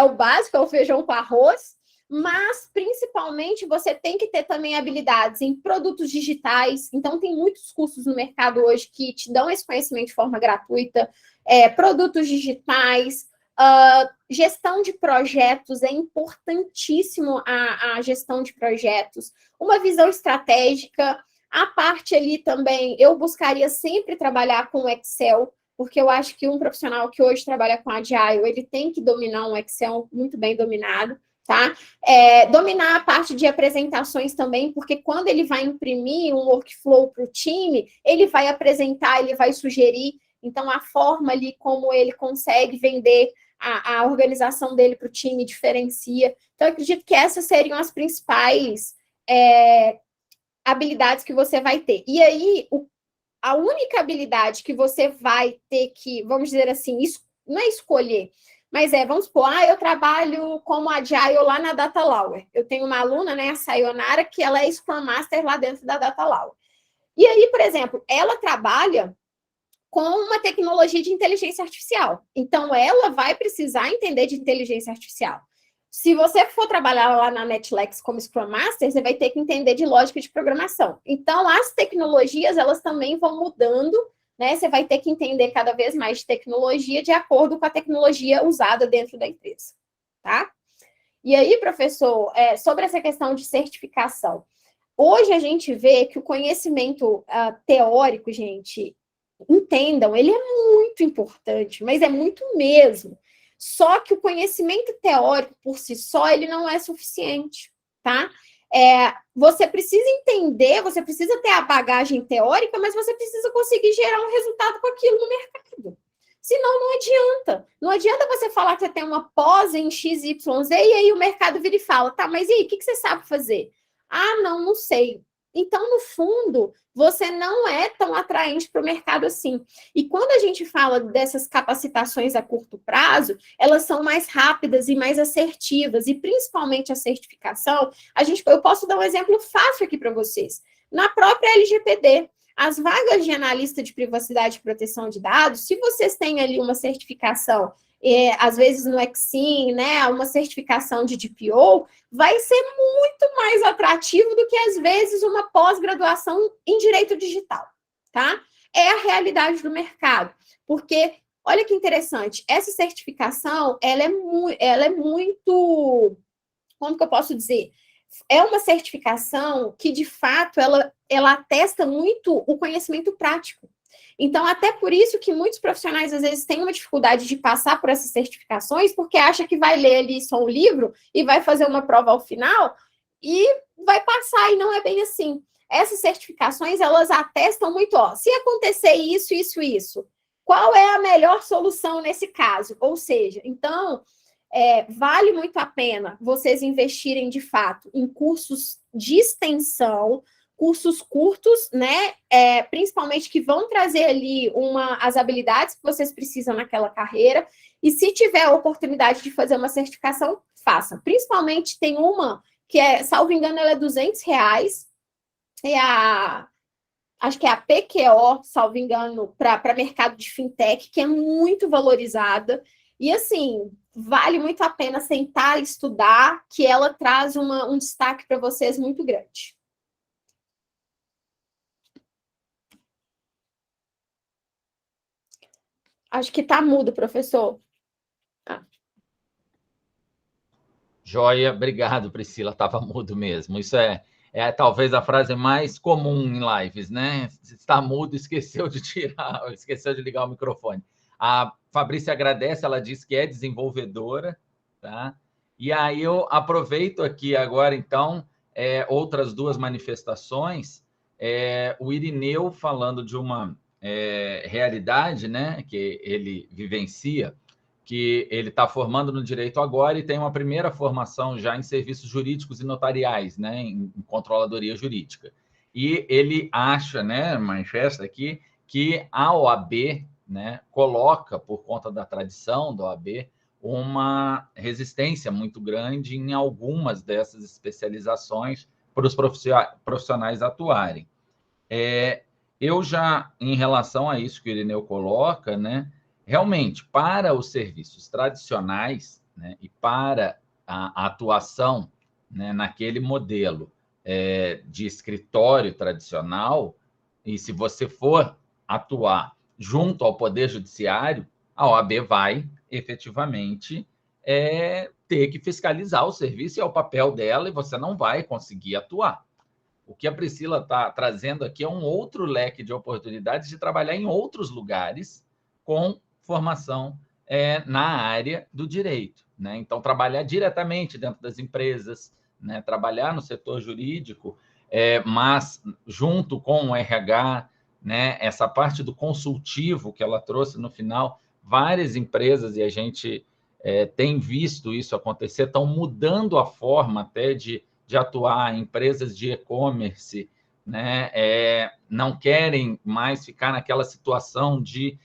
o básico, é o feijão com arroz, mas, principalmente, você tem que ter também habilidades em produtos digitais. Então, tem muitos cursos no mercado hoje que te dão esse conhecimento de forma gratuita. Produtos digitais, gestão de projetos, é importantíssimo a gestão de projetos. Uma visão estratégica. A parte ali também, eu buscaria sempre trabalhar com Excel, porque eu acho que um profissional que hoje trabalha com Agile, ele tem que dominar um Excel muito bem dominado. Tá? Dominar a parte de apresentações também, porque quando ele vai imprimir um workflow para o time, ele vai apresentar, ele vai sugerir, então a forma ali como ele consegue vender a organização dele para o time diferencia. Então, eu acredito que essas seriam as principais habilidades que você vai ter. E aí, a única habilidade que você vai ter que, vamos dizer assim, não é escolher, mas vamos supor, eu trabalho como Agile lá na Data Lauer. Eu tenho uma aluna, né, a Sayonara, que ela é Scrum Master lá dentro da Data Lauer. E aí, por exemplo, ela trabalha com uma tecnologia de inteligência artificial. Então, ela vai precisar entender de inteligência artificial. Se você for trabalhar lá na Netlex como Scrum Master, você vai ter que entender de lógica de programação. Então, as tecnologias, elas também vão mudando, né? Você vai ter que entender cada vez mais de tecnologia de acordo com a tecnologia usada dentro da empresa, tá? E aí, professor, sobre essa questão de certificação, hoje a gente vê que o conhecimento teórico, gente, entendam, ele é muito importante, mas é muito mesmo. Só que o conhecimento teórico por si só, ele não é suficiente, tá? Você precisa entender, você precisa ter a bagagem teórica, mas você precisa conseguir gerar um resultado com aquilo no mercado. Senão, não adianta. Não adianta você falar que você tem uma pós em XYZ e aí o mercado vira e fala, tá, mas e aí, o que você sabe fazer? Não sei. Então, no fundo, você não é tão atraente para o mercado assim. E quando a gente fala dessas capacitações a curto prazo, elas são mais rápidas e mais assertivas, e principalmente a certificação, eu posso dar um exemplo fácil aqui para vocês. Na própria LGPD, as vagas de analista de privacidade e proteção de dados, se vocês têm ali uma certificação, às vezes no Exim, né, uma certificação de DPO, vai ser muito mais atrativo do que, às vezes, uma pós-graduação em direito digital, tá? É a realidade do mercado, porque, olha que interessante, essa certificação, ela é muito, como que eu posso dizer? É uma certificação que, de fato, ela atesta muito o conhecimento prático. Então, até por isso que muitos profissionais, às vezes, têm uma dificuldade de passar por essas certificações, porque acha que vai ler ali só um livro e vai fazer uma prova ao final e vai passar, e não é bem assim. Essas certificações, elas atestam muito, ó, se acontecer isso, isso, isso, qual é a melhor solução nesse caso? Ou seja, então, vale muito a pena vocês investirem, de fato, em cursos de extensão, cursos curtos, né? Principalmente que vão trazer ali as habilidades que vocês precisam naquela carreira. E se tiver a oportunidade de fazer uma certificação, faça. Principalmente tem uma que salvo engano, ela é R$200. Acho que é a PQO, salvo engano, para mercado de fintech, que é muito valorizada. E assim, vale muito a pena sentar e estudar, que ela traz um destaque para vocês muito grande. Acho que está mudo, professor. Joia, obrigado, Priscila. Estava mudo mesmo. Isso é talvez a frase mais comum em lives, né? Se está mudo, esqueceu de tirar, esqueceu de ligar o microfone. A Fabrícia agradece, ela diz que é desenvolvedora, tá? E aí eu aproveito aqui agora, então, outras duas manifestações. O Irineu falando de uma realidade, né, que ele vivencia, que ele está formando no direito agora e tem uma primeira formação já em serviços jurídicos e notariais, né, em controladoria jurídica. E ele acha, né, manifesta aqui, que a OAB, né, coloca, por conta da tradição da OAB, uma resistência muito grande em algumas dessas especializações para os profissionais atuarem. Eu já, em relação a isso que o Irineu coloca, né, realmente, para os serviços tradicionais, né, e para a atuação, né, naquele modelo de escritório tradicional, e se você for atuar junto ao Poder Judiciário, a OAB vai efetivamente ter que fiscalizar o serviço, e é o papel dela, e você não vai conseguir atuar. O que a Priscila está trazendo aqui é um outro leque de oportunidades de trabalhar em outros lugares com formação na área do direito, né? Então, trabalhar diretamente dentro das empresas, né? Trabalhar no setor jurídico, mas junto com o RH, né? Essa parte do consultivo que ela trouxe no final, várias empresas, e a gente tem visto isso acontecer, estão mudando a forma até de atuar, empresas de e-commerce, né? Não querem mais ficar naquela situação de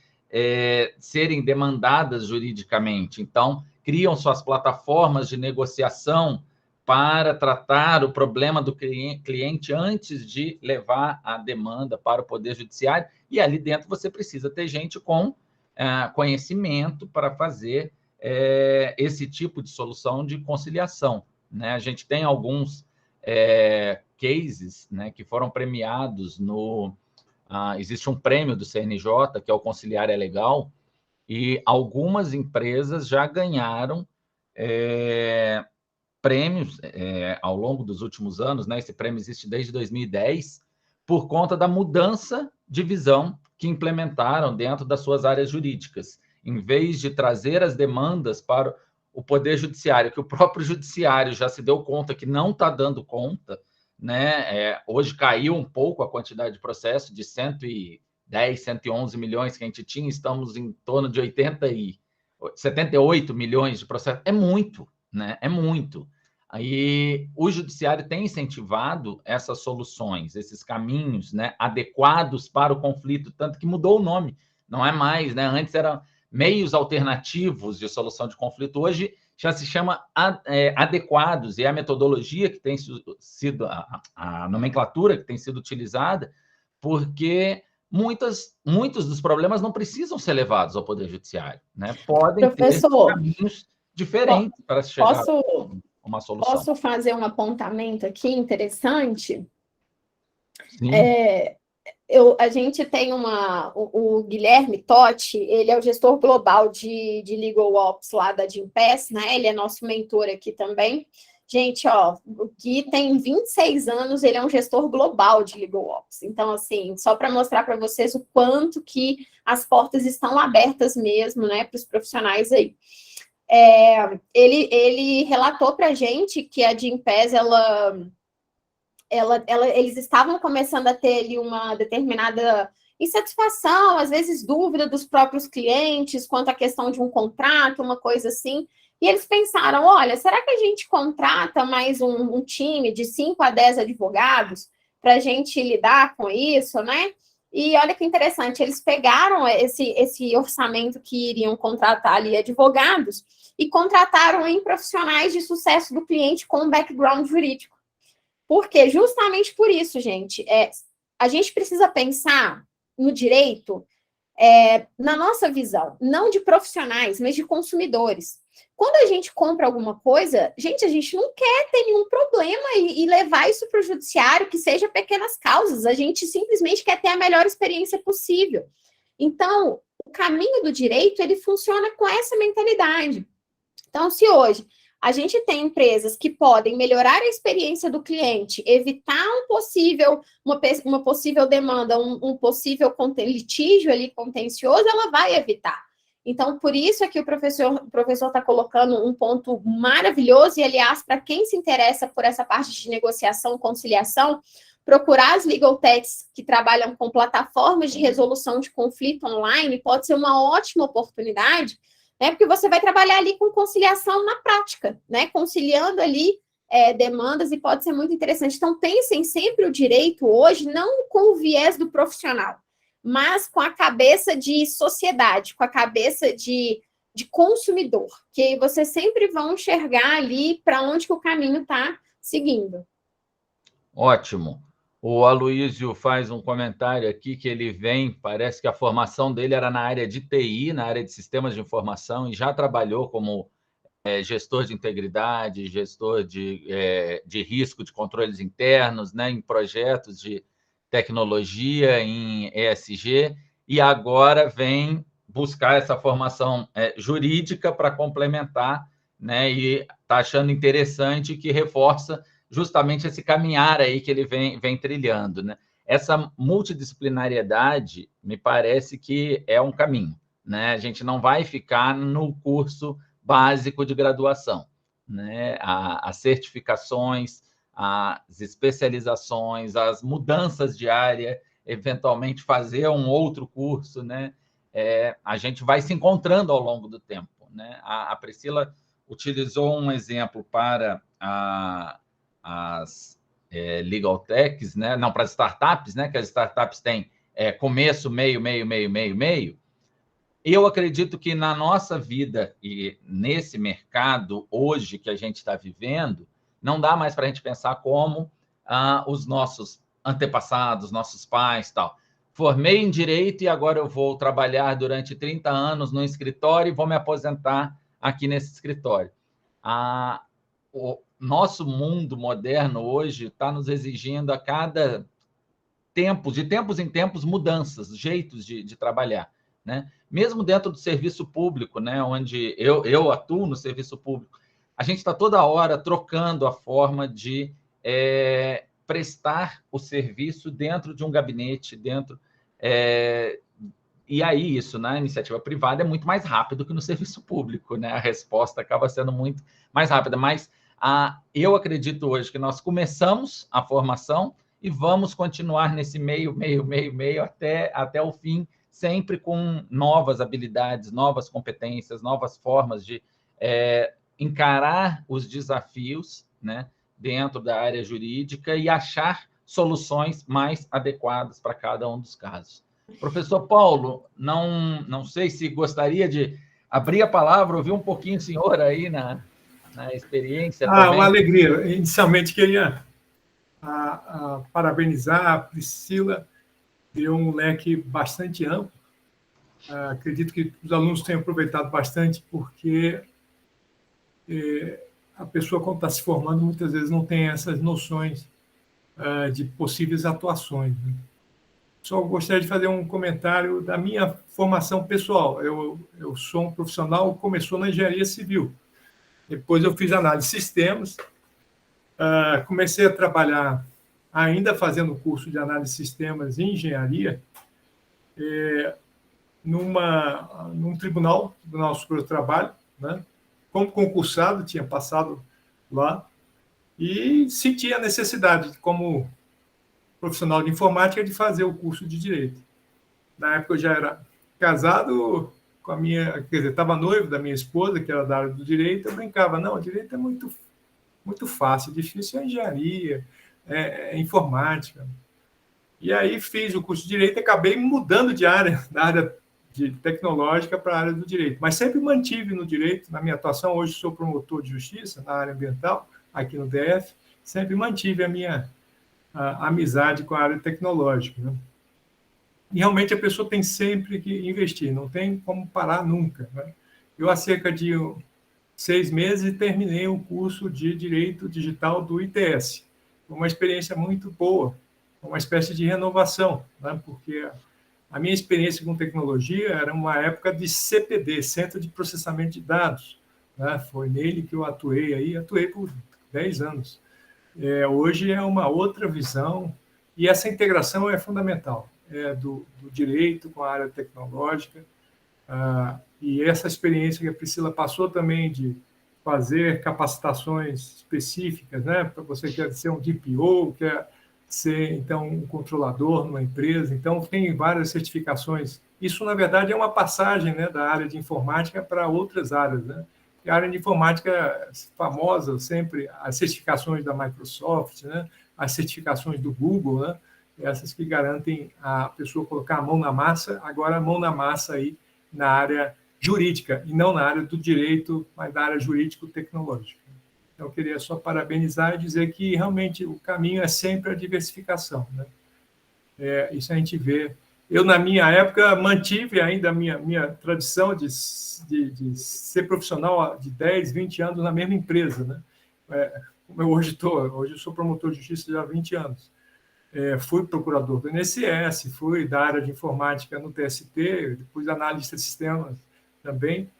serem demandadas juridicamente. Então, criam suas plataformas de negociação para tratar o problema do cliente antes de levar a demanda para o Poder Judiciário, e ali dentro você precisa ter gente com conhecimento para fazer esse tipo de solução de conciliação, né? A gente tem alguns cases, né, que foram premiados existe um prêmio do CNJ, que é o Conciliar é Legal, e algumas empresas já ganharam prêmios ao longo dos últimos anos, né? Esse prêmio existe desde 2010, por conta da mudança de visão que implementaram dentro das suas áreas jurídicas. Em vez de trazer as demandas para o Poder Judiciário, que o próprio Judiciário já se deu conta que não está dando conta, né? Hoje caiu um pouco a quantidade de processos, de 110, 111 milhões que a gente tinha, estamos em torno de 78 milhões de processos. É muito, né? É muito. Aí o judiciário tem incentivado essas soluções, esses caminhos, né, adequados para o conflito, tanto que mudou o nome, não é mais, né? Antes eram meios alternativos de solução de conflito, hoje já se chama adequados, e é a metodologia que tem sido, a nomenclatura que tem sido utilizada, porque muitos dos problemas não precisam ser levados ao Poder Judiciário, né? Podem ter caminhos diferentes para chegar a uma solução. Posso fazer um apontamento aqui interessante? Sim. A gente tem o Guilherme Totti, ele é o gestor global de Legal Ops lá da Gympass, né? Ele é nosso mentor aqui também. Gente, ó, o Gui tem 26 anos, ele é um gestor global de Legal Ops. Então, assim, só para mostrar para vocês o quanto que as portas estão abertas mesmo, né, para os profissionais aí. Ele relatou para a gente que a Gympass, eles estavam começando a ter ali uma determinada insatisfação, às vezes dúvida dos próprios clientes quanto à questão de um contrato, uma coisa assim. E eles pensaram, olha, será que a gente contrata mais um time de 5 a 10 advogados para a gente lidar com isso, né? E olha que interessante, eles pegaram esse orçamento que iriam contratar ali advogados e contrataram em profissionais de sucesso do cliente com um background jurídico. Porque justamente por isso, gente, a gente precisa pensar no direito na nossa visão, não de profissionais, mas de consumidores. Quando a gente compra alguma coisa, gente, a gente não quer ter nenhum problema e levar isso para o judiciário, que seja pequenas causas, a gente simplesmente quer ter a melhor experiência possível. Então, o caminho do direito, ele funciona com essa mentalidade. Então, se hoje a gente tem empresas que podem melhorar a experiência do cliente, evitar uma possível demanda, um possível litígio ali contencioso, ela vai evitar. Então, por isso é que o professor está colocando um ponto maravilhoso, e, aliás, para quem se interessa por essa parte de negociação, conciliação, procurar as legal techs que trabalham com plataformas de resolução de conflito online pode ser uma ótima oportunidade, né? Porque você vai trabalhar ali com conciliação na prática, né? Conciliando ali demandas, e pode ser muito interessante. Então, pensem sempre o direito hoje, não com o viés do profissional, mas com a cabeça de sociedade, com a cabeça de consumidor, que vocês sempre vão enxergar ali para onde que o caminho está seguindo. Ótimo. O Aloísio faz um comentário aqui que ele parece que a formação dele era na área de TI, na área de sistemas de informação, e já trabalhou como gestor de integridade, gestor de risco, de controles internos, né, em projetos de tecnologia, em ESG, e agora vem buscar essa formação jurídica para complementar, né, e está achando interessante, que reforça justamente esse caminhar aí que ele vem trilhando, né? Essa multidisciplinariedade me parece que é um caminho, né? A gente não vai ficar no curso básico de graduação, né? As certificações, as especializações, as mudanças de área, eventualmente fazer um outro curso, né? A gente vai se encontrando ao longo do tempo, né? A Priscila utilizou um exemplo para as legal techs, né? Não, para as startups, né? Que as startups têm começo, meio. Eu acredito que na nossa vida e nesse mercado hoje que a gente está vivendo, não dá mais para a gente pensar como os nossos antepassados, nossos pais, tal. Formei em direito e agora eu vou trabalhar durante 30 anos no escritório e vou me aposentar aqui nesse escritório. O nosso mundo moderno hoje está nos exigindo a cada de tempos em tempos, mudanças, jeitos de trabalhar, né? Mesmo dentro do serviço público, né, onde eu atuo no serviço público, a gente está toda hora trocando a forma de prestar o serviço dentro de um gabinete, e aí isso na iniciativa privada é muito mais rápido que no serviço público, né? A resposta acaba sendo muito mais rápida, mas eu acredito hoje que nós começamos a formação e vamos continuar nesse meio até o fim, sempre com novas habilidades, novas competências, novas formas de encarar os desafios, né, dentro da área jurídica e achar soluções mais adequadas para cada um dos casos. Professor Paulo, não sei se gostaria de abrir a palavra, ouvir um pouquinho o senhor aí na experiência também. Uma alegria. Inicialmente, queria parabenizar a Priscila, deu um leque bastante amplo. Acredito que os alunos tenham aproveitado bastante, porque a pessoa, quando está se formando, muitas vezes não tem essas noções de possíveis atuações. Né? Só gostaria de fazer um comentário da minha formação pessoal. Eu sou um profissional que começou na engenharia civil. Depois eu fiz análise de sistemas, comecei a trabalhar ainda fazendo o curso de análise de sistemas em engenharia, num Tribunal Superior do Trabalho, né? Como concursado, tinha passado lá, e senti a necessidade, como profissional de informática, de fazer o curso de Direito. Na época eu já era casado com a minha, quer dizer, estava noivo da minha esposa, que era da área do Direito, eu brincava, não, Direito é muito, muito fácil, difícil é engenharia, é informática. E aí fiz o curso de Direito e acabei mudando de área, da área de tecnológica para a área do Direito. Mas sempre mantive no Direito, na minha atuação. Hoje sou promotor de Justiça na área ambiental, aqui no DF. Sempre mantive a minha amizade com a área tecnológica. Né? E realmente a pessoa tem sempre que investir, não tem como parar nunca. Né? Eu, há cerca de 6 meses, terminei o curso de Direito Digital do ITS. Foi uma experiência muito boa, uma espécie de renovação, né? Porque a minha experiência com tecnologia era uma época de CPD, Centro de Processamento de Dados. Né? Foi nele que eu atuei por 10 anos. Hoje é uma outra visão, e essa integração é fundamental, do direito com a área tecnológica, e essa experiência que a Priscila passou também de fazer capacitações específicas, né? Para você quer ser um DPO, quer ser, então, um controlador numa empresa, então tem várias certificações. Isso, na verdade, é uma passagem, né, da área de informática para outras áreas, né? A área de informática é famosa sempre, as certificações da Microsoft, né? As certificações do Google, né? Essas que garantem a pessoa colocar a mão na massa, agora a mão na massa aí na área jurídica, e não na área do direito, mas na área jurídico-tecnológica. Então, eu queria só parabenizar e dizer que, realmente, o caminho é sempre a diversificação. Né? Isso a gente vê. Eu, na minha época, mantive ainda a minha tradição de ser profissional de 10, 20 anos na mesma empresa. Né? Como eu hoje eu sou promotor de justiça já há 20 anos. Fui procurador do INSS, fui da área de informática no TST, depois analista de sistemas também.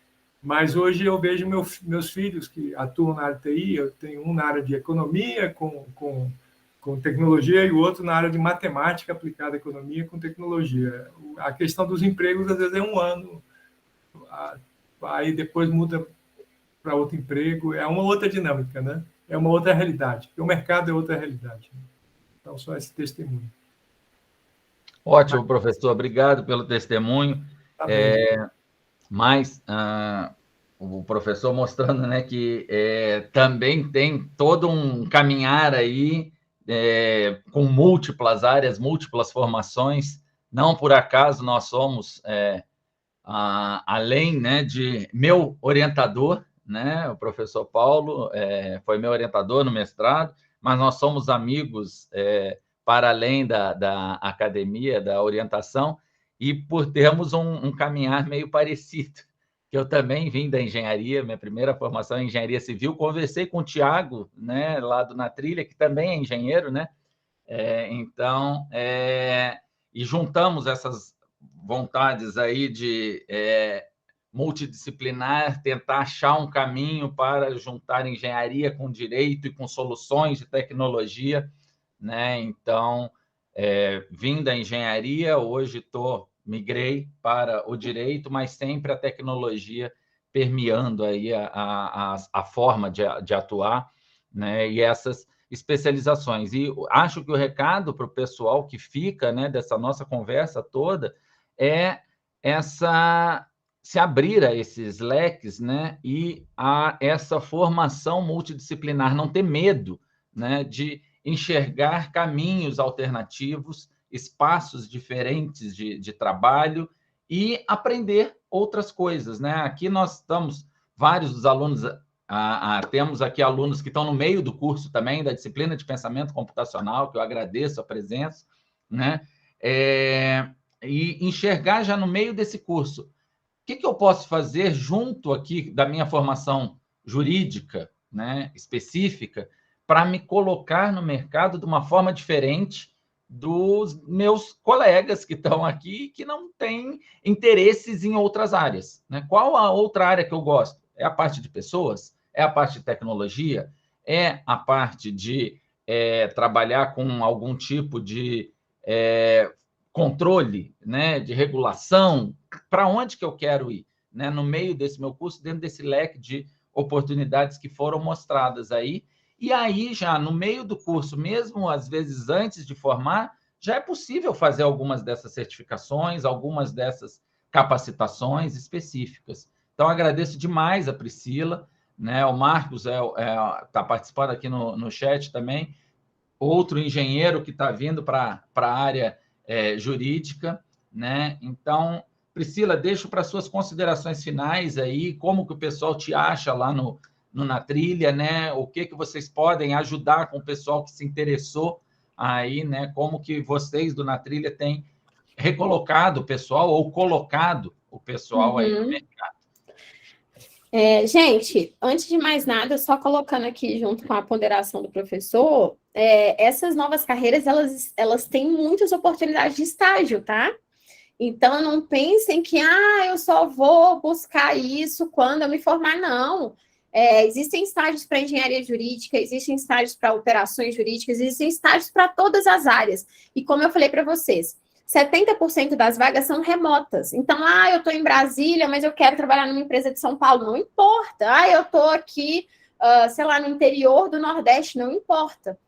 Mas hoje eu vejo meus filhos que atuam na área de TI, eu tenho um na área de economia com tecnologia e o outro na área de matemática aplicada à economia com tecnologia. A questão dos empregos, às vezes, é 1 ano, aí depois muda para outro emprego, é uma outra dinâmica, né? É uma outra realidade, porque o mercado é outra realidade. Então, só esse testemunho. Ótimo, professor, obrigado pelo testemunho. Tá Mas o professor mostrando, né, que também tem todo um caminhar aí com múltiplas áreas, múltiplas formações. Não por acaso nós somos, além, né, de meu orientador, né, o professor Paulo foi meu orientador no mestrado, mas nós somos amigos para além da academia, da orientação, e por termos um caminhar meio parecido, que eu também vim da engenharia, minha primeira formação é em engenharia civil, conversei com o Tiago, né, lá do Na Trilha, que também é engenheiro, né? Então, e juntamos essas vontades aí de multidisciplinar, tentar achar um caminho para juntar engenharia com direito e com soluções de tecnologia, né? Então, vim da engenharia, hoje migrei para o direito, mas sempre a tecnologia permeando aí a forma de atuar, né? E essas especializações. E acho que o recado para o pessoal que fica, né, dessa nossa conversa toda é essa se abrir a esses leques, né, e a essa formação multidisciplinar, não ter medo, né, de enxergar caminhos alternativos, espaços diferentes de trabalho e aprender outras coisas, né? Aqui nós estamos, vários dos alunos, temos aqui alunos que estão no meio do curso também, da disciplina de pensamento computacional, que eu agradeço a presença, né? E enxergar já no meio desse curso, o que eu posso fazer junto aqui da minha formação jurídica, né, específica, para me colocar no mercado de uma forma diferente dos meus colegas que estão aqui e que não têm interesses em outras áreas, né? Qual a outra área que eu gosto? É a parte de pessoas? É a parte de tecnologia? É a parte de trabalhar com algum tipo de controle, né, de regulação? Para onde que eu quero ir, né? No meio desse meu curso, dentro desse leque de oportunidades que foram mostradas aí. E aí, já no meio do curso, mesmo às vezes antes de formar, já é possível fazer algumas dessas certificações, algumas dessas capacitações específicas. Então, agradeço demais a Priscila, né? O Marcos está participando aqui no chat também, outro engenheiro que está vindo para a área jurídica, né? Então, Priscila, deixo para suas considerações finais aí, como que o pessoal te acha lá na trilha, né? O que vocês podem ajudar com o pessoal que se interessou aí, né? Como que vocês do Na Trilha têm recolocado o pessoal ou colocado o pessoal aí no mercado. Gente, antes de mais nada, só colocando aqui junto com a ponderação do professor, essas novas carreiras, elas têm muitas oportunidades de estágio, tá? Então, não pensem que, eu só vou buscar isso quando eu me formar, não. Existem estágios para engenharia jurídica, existem estágios para operações jurídicas, existem estágios para todas as áreas. E como eu falei para vocês, 70% das vagas são remotas. Então, eu estou em Brasília, mas eu quero trabalhar numa empresa de São Paulo. Não importa. Eu estou aqui, sei lá, no interior do Nordeste. Não importa.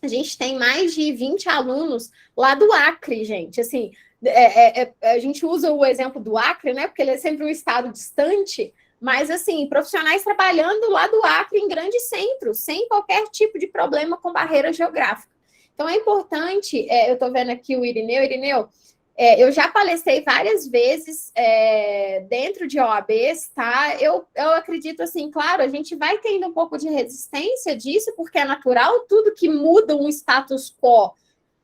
A gente tem mais de 20 alunos lá do Acre, gente. Assim, a gente usa o exemplo do Acre, né? Porque ele é sempre um estado distante. Mas, assim, profissionais trabalhando lá do Acre em grandes centros, sem qualquer tipo de problema com barreira geográfica. Então, é importante, eu estou vendo aqui o Irineu, eu já palestrei várias vezes dentro de OABs, tá? Eu acredito, assim, claro, a gente vai tendo um pouco de resistência disso, porque é natural, tudo que muda um status quo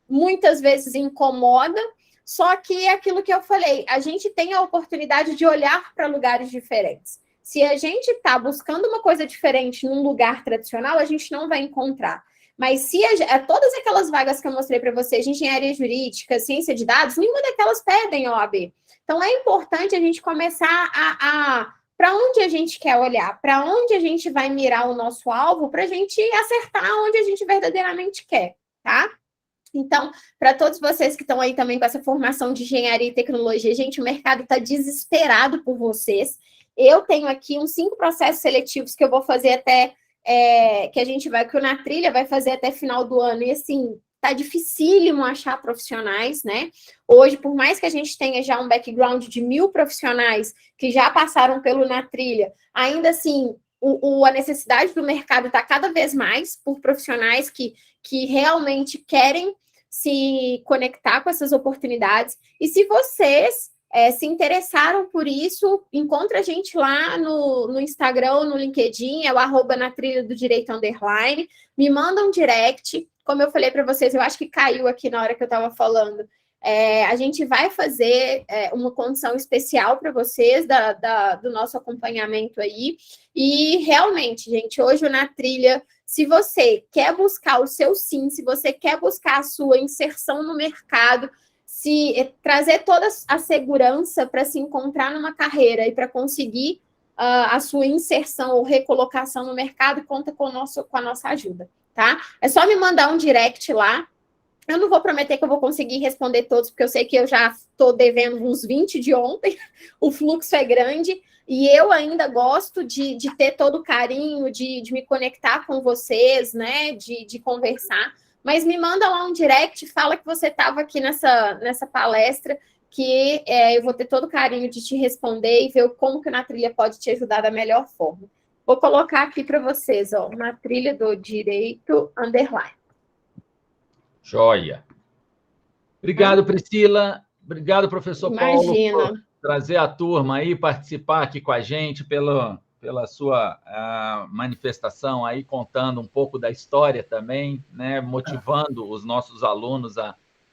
muitas vezes incomoda, só que é aquilo que eu falei, a gente tem a oportunidade de olhar para lugares diferentes. Se a gente está buscando uma coisa diferente num lugar tradicional, a gente não vai encontrar. Mas se todas aquelas vagas que eu mostrei para vocês, de engenharia jurídica, ciência de dados, nenhuma daquelas pedem OAB. Então, é importante a gente começar para onde a gente quer olhar, para onde a gente vai mirar o nosso alvo, para a gente acertar onde a gente verdadeiramente quer, tá? Então, para todos vocês que estão aí também com essa formação de engenharia e tecnologia, gente, o mercado está desesperado por vocês. Eu tenho aqui uns 5 processos seletivos que eu vou fazer até... que o Na Trilha vai fazer até final do ano, e assim, tá dificílimo achar profissionais, né? Hoje, por mais que a gente tenha já um background de 1000 profissionais que já passaram pelo Na Trilha, ainda assim, a necessidade do mercado está cada vez mais por profissionais que realmente querem se conectar com essas oportunidades. E se vocês se interessaram por isso, encontra a gente lá no Instagram, no LinkedIn, é o @natrilhaDoDireito_, me manda um direct, como eu falei para vocês, eu acho que caiu aqui na hora que eu estava falando, a gente vai fazer uma condição especial para vocês do nosso acompanhamento aí, e realmente, gente, hoje o Na Trilha, se você quer buscar o seu sim, se você quer buscar a sua inserção no mercado, se trazer toda a segurança para se encontrar numa carreira e para conseguir a sua inserção ou recolocação no mercado, conta com a nossa ajuda, tá? É só me mandar um direct lá. Eu não vou prometer que eu vou conseguir responder todos, porque eu sei que eu já estou devendo uns 20 de ontem, o fluxo é grande, e eu ainda gosto de ter todo o carinho, de me conectar com vocês, né, de conversar. Mas me manda lá um direct, fala que você estava aqui nessa palestra, que eu vou ter todo o carinho de te responder e ver como que na trilha pode te ajudar da melhor forma. Vou colocar aqui para vocês, ó, na trilha do direito, underline. Joia. Obrigado, Priscila. Obrigado, professor Paulo, por trazer a turma aí, participar aqui com a gente pela sua manifestação aí, contando um pouco da história também, né, motivando os nossos alunos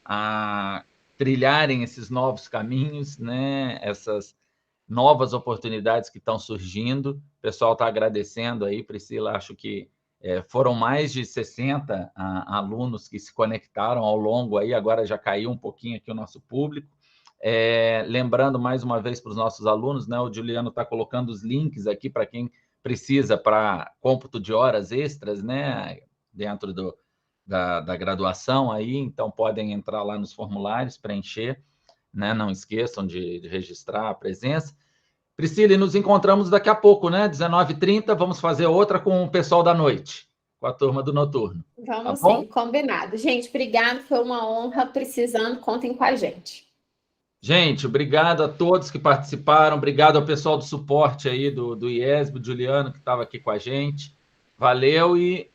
a trilharem esses novos caminhos, né, essas novas oportunidades que estão surgindo. O pessoal está agradecendo aí, Priscila, acho que foram mais de 60 alunos que se conectaram ao longo aí, agora já caiu um pouquinho aqui o nosso público. Lembrando mais uma vez para os nossos alunos, né, o Juliano está colocando os links aqui para quem precisa para cômputo de horas extras, né, dentro da graduação aí, então podem entrar lá nos formulários, preencher, né, não esqueçam de registrar a presença. Priscila, e nos encontramos daqui a pouco, né, 19h30, vamos fazer outra com o pessoal da noite, com a turma do noturno. Vamos sim, combinado. Gente, obrigado, foi uma honra, precisando, contem com a gente. Gente, obrigado a todos que participaram, obrigado ao pessoal do suporte aí do IESB, o Juliano, que estava aqui com a gente. Valeu, e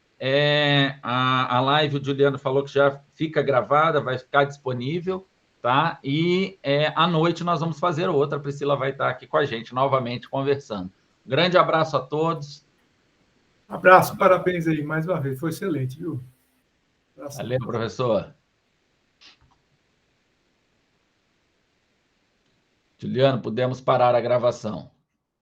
a live, o Juliano falou que já fica gravada, vai ficar disponível, tá? E à noite nós vamos fazer outra, a Priscila vai estar aqui com a gente novamente conversando. Grande abraço a todos. Abraço, parabéns aí mais uma vez, foi excelente, viu? Valeu, professor. Juliano, podemos parar a gravação.